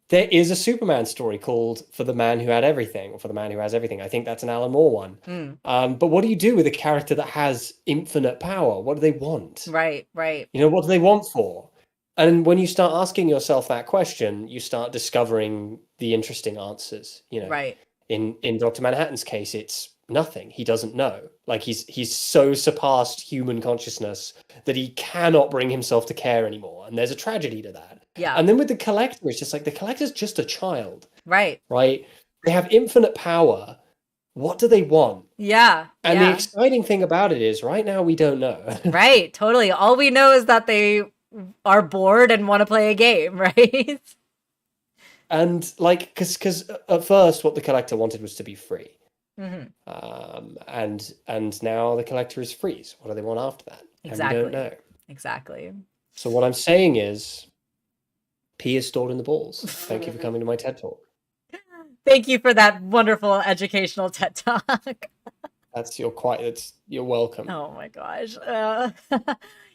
there is a Superman story called For the Man Who Had Everything, or For the Man Who Has Everything? I think that's an Alan Moore one. But what do you do with a character that has infinite power? What do they want? Right. You know, what do they want for? And when you start asking yourself that question, you start discovering the interesting answers. You know, right. In Dr. Manhattan's case, it's nothing. He doesn't know. Like he's so surpassed human consciousness that he cannot bring himself to care anymore. And there's a tragedy to that. Yeah. And then with the collector, it's just like the collector's just a child. Right. They have infinite power. What do they want? Yeah. And the exciting thing about it is right now we don't know. Right. Totally. All we know is that they are bored and want to play a game, right? And like, because at first what the collector wanted was to be free. And now the collector is free. So what do they want after that? Exactly. And we don't know. Exactly. So what I'm saying is, P is stored in the balls. Thank you for coming to my TED Talk. Thank you for that wonderful educational TED Talk. You're welcome. Oh my gosh.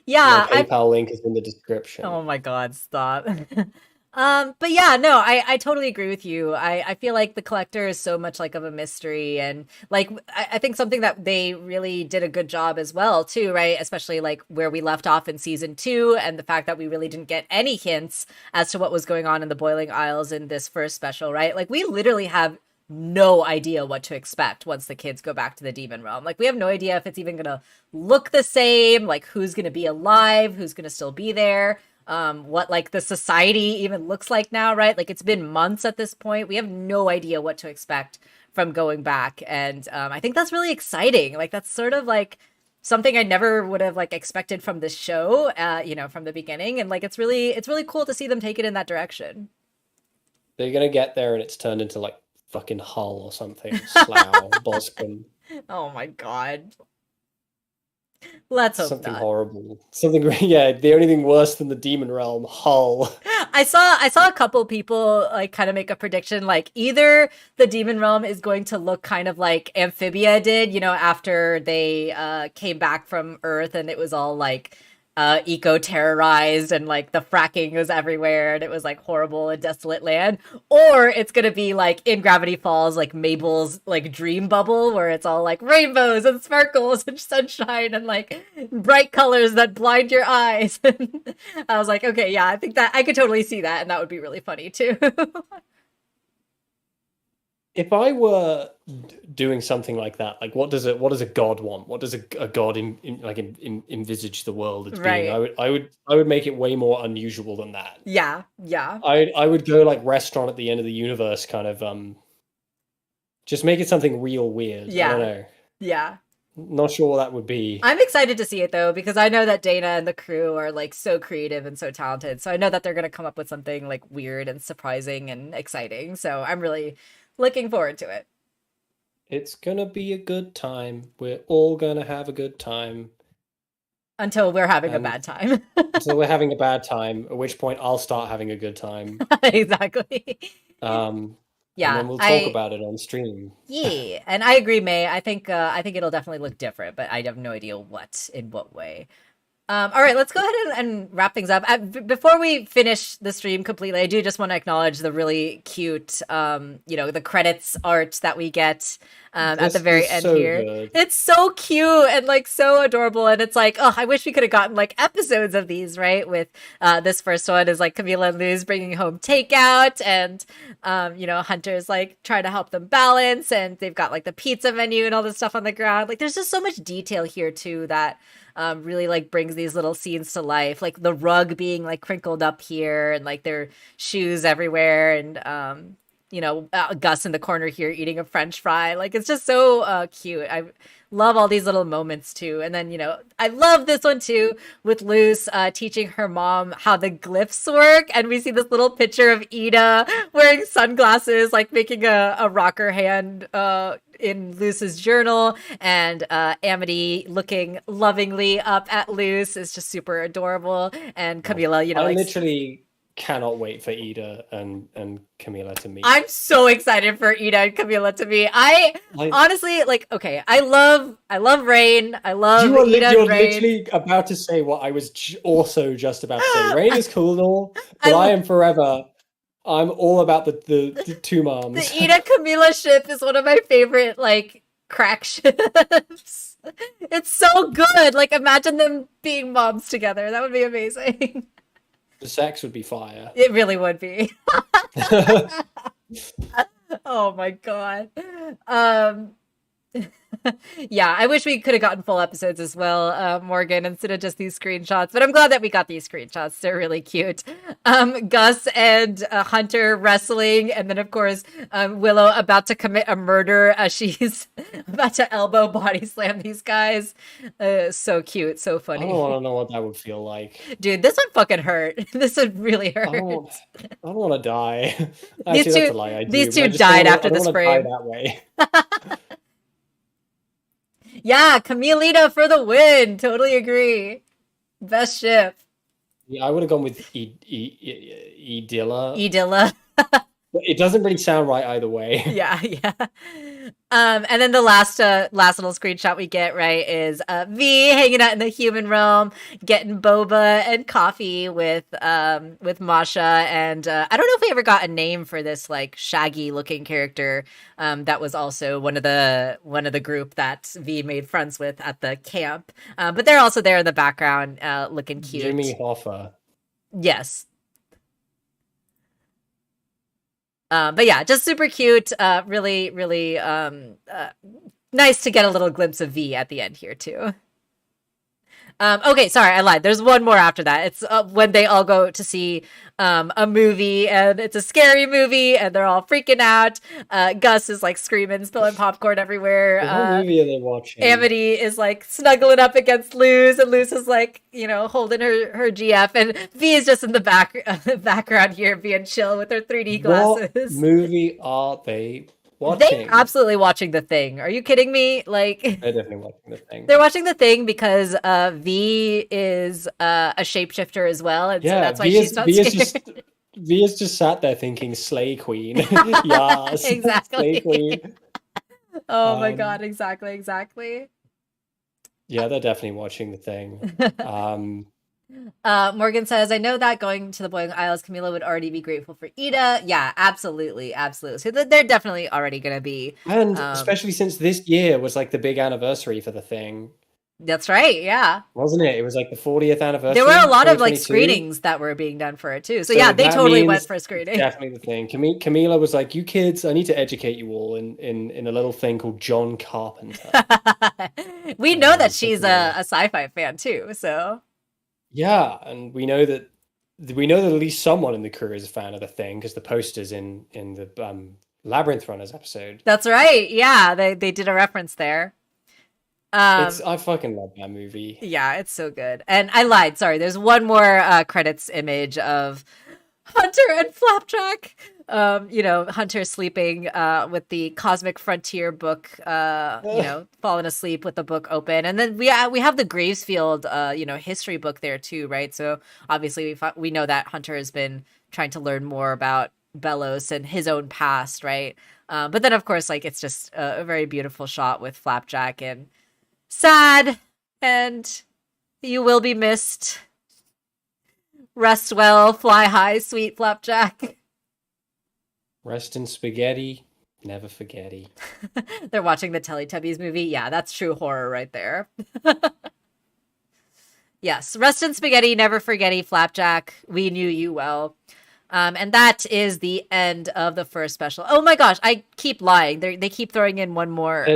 Yeah. My PayPal link is in the description. Oh my God, stop. But yeah, no, I totally agree with you. I feel like the collector is so much like of a mystery, and like I think something that they really did a good job as well too, right? Especially like where we left off in season 2, and the fact that we really didn't get any hints as to what was going on in the Boiling Isles in this first special, right? Like we literally have no idea what to expect once the kids go back to the demon realm. Like we have no idea if it's even gonna look the same, like who's gonna be alive, who's gonna still be there, what like the society even looks like now, right? Like it's been months at this point. We have no idea what to expect from going back, and I think that's really exciting. Like that's sort of like something I never would have like expected from this show, from the beginning, and like it's really cool to see them take it in that direction. They're gonna get there and it's turned into like fucking Hull or something. Slough, Boscombe. Oh my god. Let's hope Something not. horrible. Something yeah, the only thing worse than the demon realm, Hull. I saw a couple people like kind of make a prediction like either the demon realm is going to look kind of like Amphibia did, after they came back from Earth and it was all like eco terrorized and like the fracking was everywhere and it was like horrible and desolate land, or it's gonna be like in Gravity Falls, like Mabel's like dream bubble where it's all like rainbows and sparkles and sunshine and like bright colors that blind your eyes. I was like, okay, yeah, I think that I could totally see that, and that would be really funny too. If I were doing something like that, like what does a god want? What does a god envisage the world as being? Right. I would make it way more unusual than that. Yeah, yeah, I would go like restaurant at the end of the universe kind of just make it something real weird. I don't yeah, know. yeah. Not sure what that would be. I'm excited to see it though, because I know that Dana and the crew are like so creative and so talented. So I know that they're gonna come up with something like weird and surprising and exciting. So I'm really looking forward to it. It's gonna be a good time. We're all gonna have a good time. Until we're having a And bad time. so we're having a bad time, at which point I'll start having a good time. Exactly. Um, and Yeah, then we'll talk I about it on stream. yeah, and I agree, May. I think it'll definitely look different, but I have no idea in what way. All right, let's go ahead and wrap things up. Before we finish the stream completely, I do just want to acknowledge the really cute, the credits art that we get at the This very is end so here. good. It's so cute and like so adorable, and it's like, oh, I wish we could have gotten like episodes of these, right? With this first one is like Camila and Luz bringing home takeout, and Hunter's like trying to help them balance, and they've got like the pizza menu and all this stuff on the ground. Like, there's just so much detail here too that really like brings these little scenes to life, like the rug being like crinkled up here and like their shoes everywhere, and Gus in the corner here eating a French fry. Like it's just so cute. I love all these little moments too. And then I love this one too with Luce teaching her mom how the glyphs work, and we see this little picture of Ida wearing sunglasses, like making a rocker hand in Luce's journal, and Amity looking lovingly up at Luce is just super adorable. And Camila, I literally cannot wait for Ida and Camila to meet. I'm so excited for Ida and Camila to meet. I honestly okay. I love Rain. I love You're Ida and Rain. literally about to say what I was also just about to say. Rain is cool and all, but I am forever. I'm all about the two moms. The Ida Camila ship is one of my favorite like crack ships. It's so good. Like imagine them being moms together. That would be amazing. The sex would be fire. It really would be. Oh my god. Yeah, I wish we could have gotten full episodes as well, Morgan, instead of just these screenshots. But I'm glad that we got these screenshots. They're really cute. Gus and Hunter wrestling, and then of course Willow about to commit a murder as she's about to elbow body slam these guys. So cute, so funny. I don't want to know what that would feel like. Dude, this would fucking hurt. This would really hurt. I don't want to die. Actually, These two, that's a lie. I do, these two I just died don't after wanna- this I don't wanna frame. die that way. Yeah, Camilita for the win. Totally agree. Best ship. Yeah, I would have gone with Edilla. Edilla. It doesn't really sound right either way. Yeah, yeah. And then the last little screenshot we get, right, is V hanging out in the human realm, getting boba and coffee with Masha, and I don't know if we ever got a name for this like shaggy looking character that was also one of the group that V made friends with at the camp. But they're also there in the background, looking cute. Jimmy Hoffa. Yes. But yeah, just super cute. Really, really nice to get a little glimpse of V at the end here too. Okay, sorry, I lied. There's one more after that. It's when they all go to see a movie, and it's a scary movie, and they're all freaking out. Gus is like screaming, spilling popcorn everywhere. What movie are they watching? Amity is like snuggling up against Luz, and Luz is like, holding her GF, and V is just in the background here, being chill with her 3D What glasses. movie are they They're watching? absolutely watching The Thing. Are you kidding me? Like, They're definitely watching The Thing. they're watching The Thing because V is a shapeshifter as well, and so Yeah, that's why she's not scared. V is just sat there thinking Slay Queen. Yes. Slay Exactly. Queen. Oh my god, exactly. Yeah, they're definitely watching The Thing. Morgan says, I know that going to the Boiling Isles, Camila would already be grateful for Ida. Yeah, absolutely. So they're definitely already going to be. And especially since this year was like the big anniversary for The Thing. That's right, yeah. Wasn't it? It was like the 40th anniversary. There were a lot of like 2022. screenings that were being done for it too. So yeah, they totally went for a screening. Definitely The Thing. Camila was like, you kids, I need to educate you all in a little thing called John Carpenter. We know that she's a sci-fi fan too, so. Yeah, and we know that at least someone in the crew is a fan of The Thing because the posters in the Labyrinth Runners episode. That's right. Yeah, they did a reference there. I fucking love that movie. Yeah, it's so good. And I lied. Sorry, there's one more credits image of Hunter and Flapjack. Hunter sleeping with the Cosmic Frontier book, falling asleep with the book open. And then we have the Gravesfield, history book there too, right? So obviously we know that Hunter has been trying to learn more about Bellows and his own past, right? But then, of course, like it's just a very beautiful shot with Flapjack and sad, and you will be missed. Rest well, fly high, sweet Flapjack. Rest in spaghetti, never forgetty. They're watching the Teletubbies movie. Yeah, that's true horror right there. Yes, rest in spaghetti, never forgetty, Flapjack. We knew you well. And that is the end of the first special. Oh my gosh, I keep lying. They keep throwing in one more.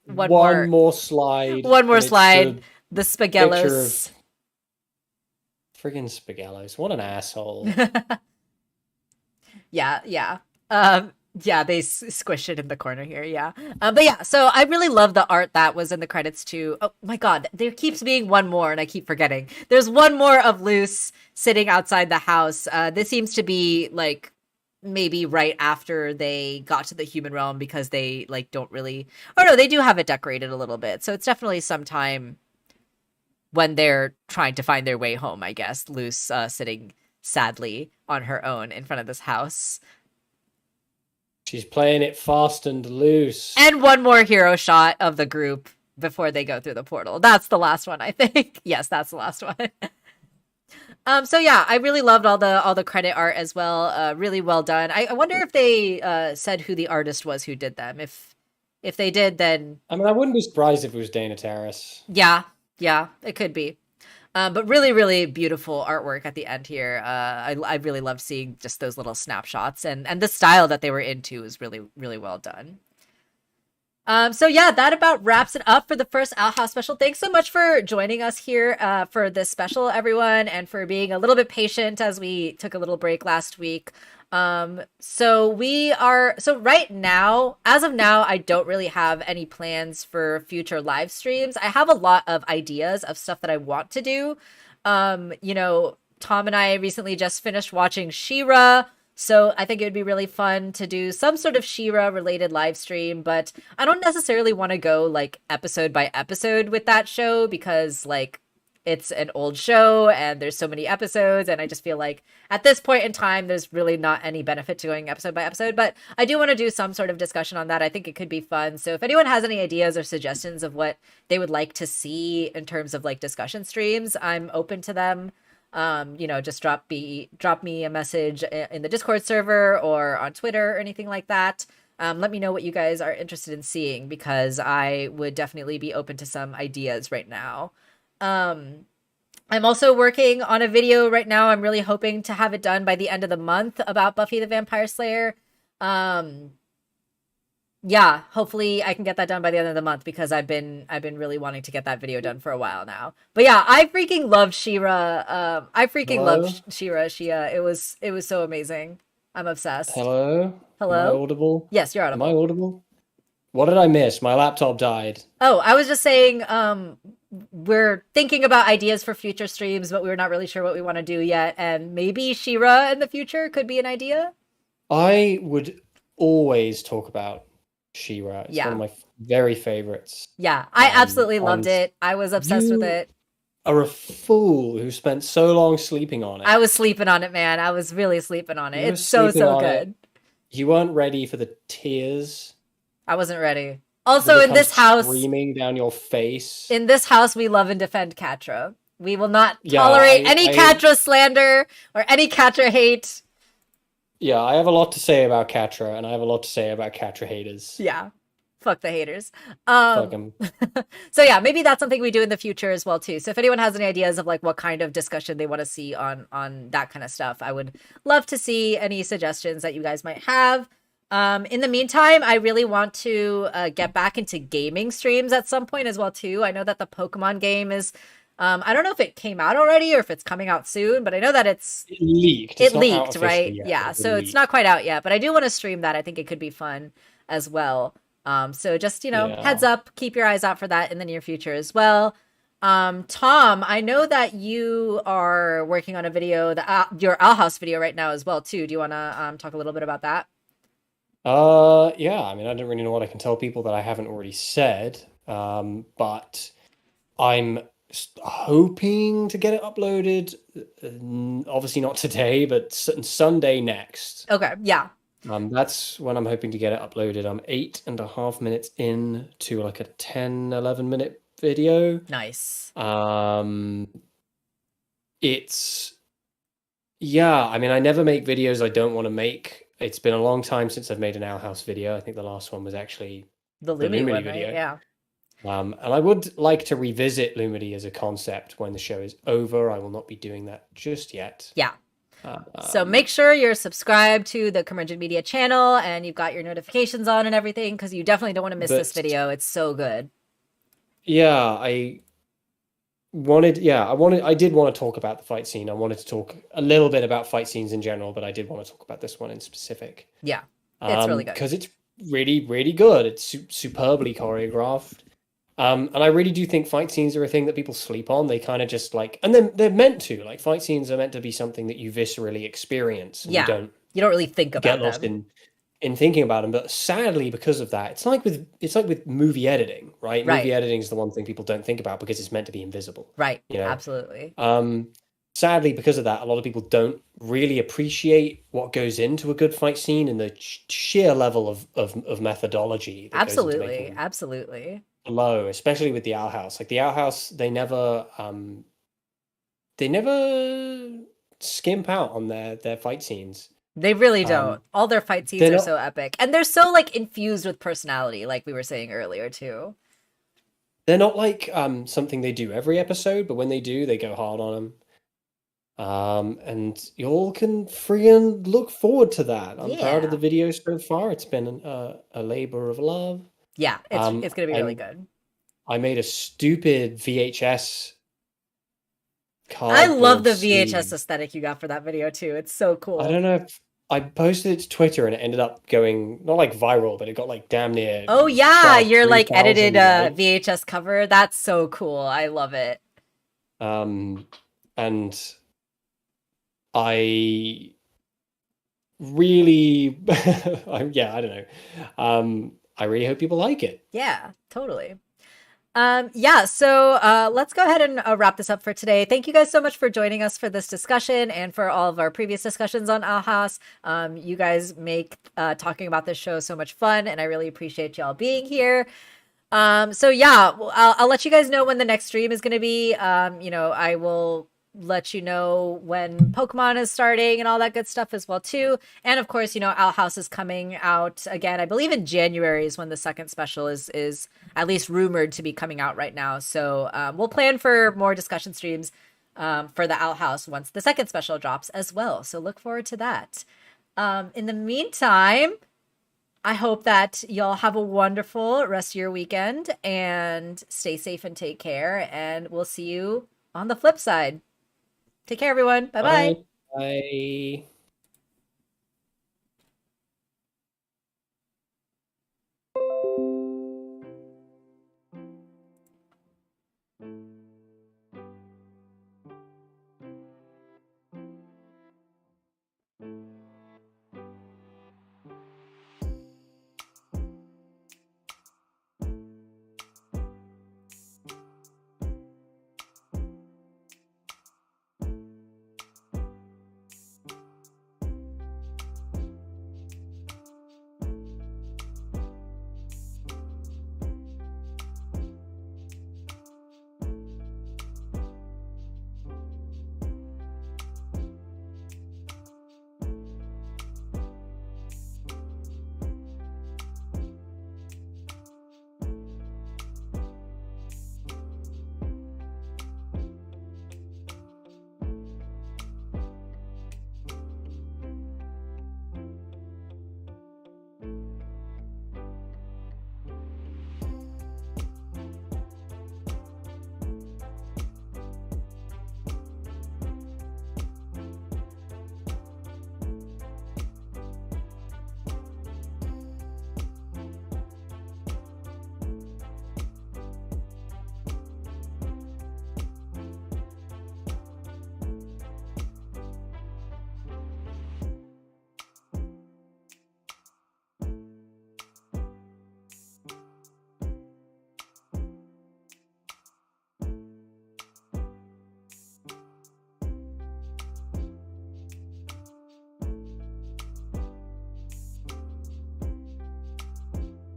One more slide. The Spaghellos. Friggin' Spaghellos. What an asshole. Yeah. They squish it in the corner here. Yeah. But yeah, so I really love the art that was in the credits too. Oh my God, there keeps being one more, and I keep forgetting. There's one more of Luce sitting outside the house. This seems to be like maybe right after they got to the human realm because they like don't really. Oh no, they do have it decorated a little bit, so it's definitely sometime when they're trying to find their way home. I guess Luce sitting sadly on her own in front of this house. She's playing it fast and loose. And one more hero shot of the group before they go through the portal. That's the last one, I think. Yes, that's the last one. So yeah, I really loved all the credit art as well. Really well done. I wonder if they said who the artist was who did them. If they did, then I mean, I wouldn't be surprised if it was Dana Terrace. Yeah, it could be. But really, really beautiful artwork at the end here. I really loved seeing just those little snapshots, and the style that they were into is really, really well done. So yeah, that about wraps it up for the first AHA special. Thanks so much for joining us here for this special, everyone, and for being a little bit patient as we took a little break last week. So right now, as of now, I don't really have any plans for future live streams. I have a lot of ideas of stuff that I want to do. Tom and I recently just finished watching She-Ra, so I think it would be really fun to do some sort of She-Ra related live stream, but I don't necessarily want to go like episode by episode with that show because like it's an old show and there's so many episodes, and I just feel like at this point in time there's really not any benefit to going episode by episode, but I do want to do some sort of discussion on that. I think it could be fun. So if anyone has any ideas or suggestions of what they would like to see in terms of like discussion streams, I'm open to them. Just drop me a message in the Discord server or on Twitter or anything like that. Let me know what you guys are interested in seeing, because I would definitely be open to some ideas right now. I'm also working on a video right now. I'm really hoping to have it done by the end of the month about Buffy the Vampire Slayer. Um, yeah, hopefully I can get that done by the end of the month because I've been really wanting to get that video done for a while now. But yeah, I freaking love Shira. I freaking love Hello? Shira. It was so amazing. I'm obsessed. Hello? Am I Hello? audible? Yes, you're Am I audible. audible? What did I miss? My laptop died. Oh, I was just saying, we're thinking about ideas for future streams, but we're not really sure what we want to do yet. And maybe Shira in the future could be an idea. I would always talk about She-Ra. It's one of Yeah. my very favorites. Yeah. I absolutely loved And it. I was obsessed with you it. are a fool who spent so long sleeping on I it. was sleeping on it, man. I was really sleeping on it. You were It's so, sleeping so on it. good. You weren't ready for the tears I wasn't ready. that Also, would come streaming down your face. in this house, we love and defend Catra. We will not Yeah, tolerate any Catra slander or any Catra hate. I have a lot to say about Catra, and I have a lot to say about Catra haters. Yeah. Fuck the haters. Fuck them. So yeah, maybe that's something we do in the future as well too. So if anyone has any ideas of like what kind of discussion they want to see on that kind of stuff, I would love to see any suggestions that you guys might have. In the meantime, I really want to get back into gaming streams at some point as well too. I know that the Pokemon game is I don't know if it came out already or if it's coming out soon, but I know that It leaked. It's it not out leaked, officially right? yet, Yeah, but it so it's leaked. not quite out yet, but I do want to stream that. I think it could be fun as well. So just, heads Yeah. up, keep your eyes out for that in the near future as well. Tom, I know that you are working on a video, your Owl House video right now as well too. Do you want to talk a little bit about that? Yeah, I mean, I don't really know what I can tell people that I haven't already said. But I'm hoping to get it uploaded. Obviously not today, but Sunday next. Okay, yeah, That's when I'm hoping to get it uploaded. I'm 8.5 minutes in to like a 10, 11 minute video. nice. It's Yeah, I mean, I never make videos I don't want to make. It's been a long time since I've made an Owl House video. I think the last one was actually The the Lumi Lumity one, right? video. Yeah. And I would like to revisit Lumity as a concept when the show is over. I will not be doing that just yet. Yeah. So make sure you're subscribed to the Curmudgeon Media channel and you've got your notifications on and everything because you definitely don't want to miss this But video. It's so good. yeah, I did want to talk about the fight scene. I wanted to talk a little bit about fight scenes in general, but I did want to talk about this one in specific. Yeah, it's really good. Because it's really, really good. It's superbly choreographed. And I really do think fight scenes are a thing that people sleep on. They kind of just like, and then they're meant to. Like fight scenes are meant to be something that you viscerally experience, and Yeah, you don't really think get about lost them. in thinking about them. But sadly, because of that, it's like with movie editing, right? Right. Movie editing is the one thing people don't think about because it's meant to be invisible, Right, you know. absolutely. Sadly, because of that, a lot of people don't really appreciate what goes into a good fight scene and the sheer level of methodology that goes into Absolutely, making them absolutely. low, especially with the Owl House. Like the Owl House, they never skimp out on their fight scenes. They really don't. Um, All their fight scenes they're are not so epic. And they're so like infused with personality, like we were saying earlier too. they're not like something they do every episode, but when they do, they go hard on them. And y'all can freaking look forward to that. I'm proud of the Yeah. video so far. It's been a labor of love. Yeah, it's gonna be really I'm good. I made a stupid VHS I love cardboard the VHS sleeve. aesthetic you got for that video too. It's so I cool. don't know if I posted it to Twitter and it ended up going not like viral, but it got like damn near Oh yeah, sharp your like 3,000 edited likes. VHS cover. That's so cool. I love it. And I really, I don't know. I really hope people like it. Yeah, totally. Yeah, so let's go ahead and wrap this up for today. Thank you guys so much for joining us for this discussion and for all of our previous discussions on Owl House. You guys make talking about this show so much fun, and I really appreciate y'all being here. So yeah, I'll let you guys know when the next stream is going to be. I will let you know when Pokemon is starting and all that good stuff as well too. And of course, Owl House is coming out again. I believe in January is when the second special is at least rumored to be coming out right now. So we'll plan for more discussion streams for the Owl House once the second special drops as well. So look forward to that. In the meantime, I hope that y'all have a wonderful rest of your weekend and stay safe and take care. And we'll see you on the flip side. Take care, everyone. Bye bye. Bye. Bye.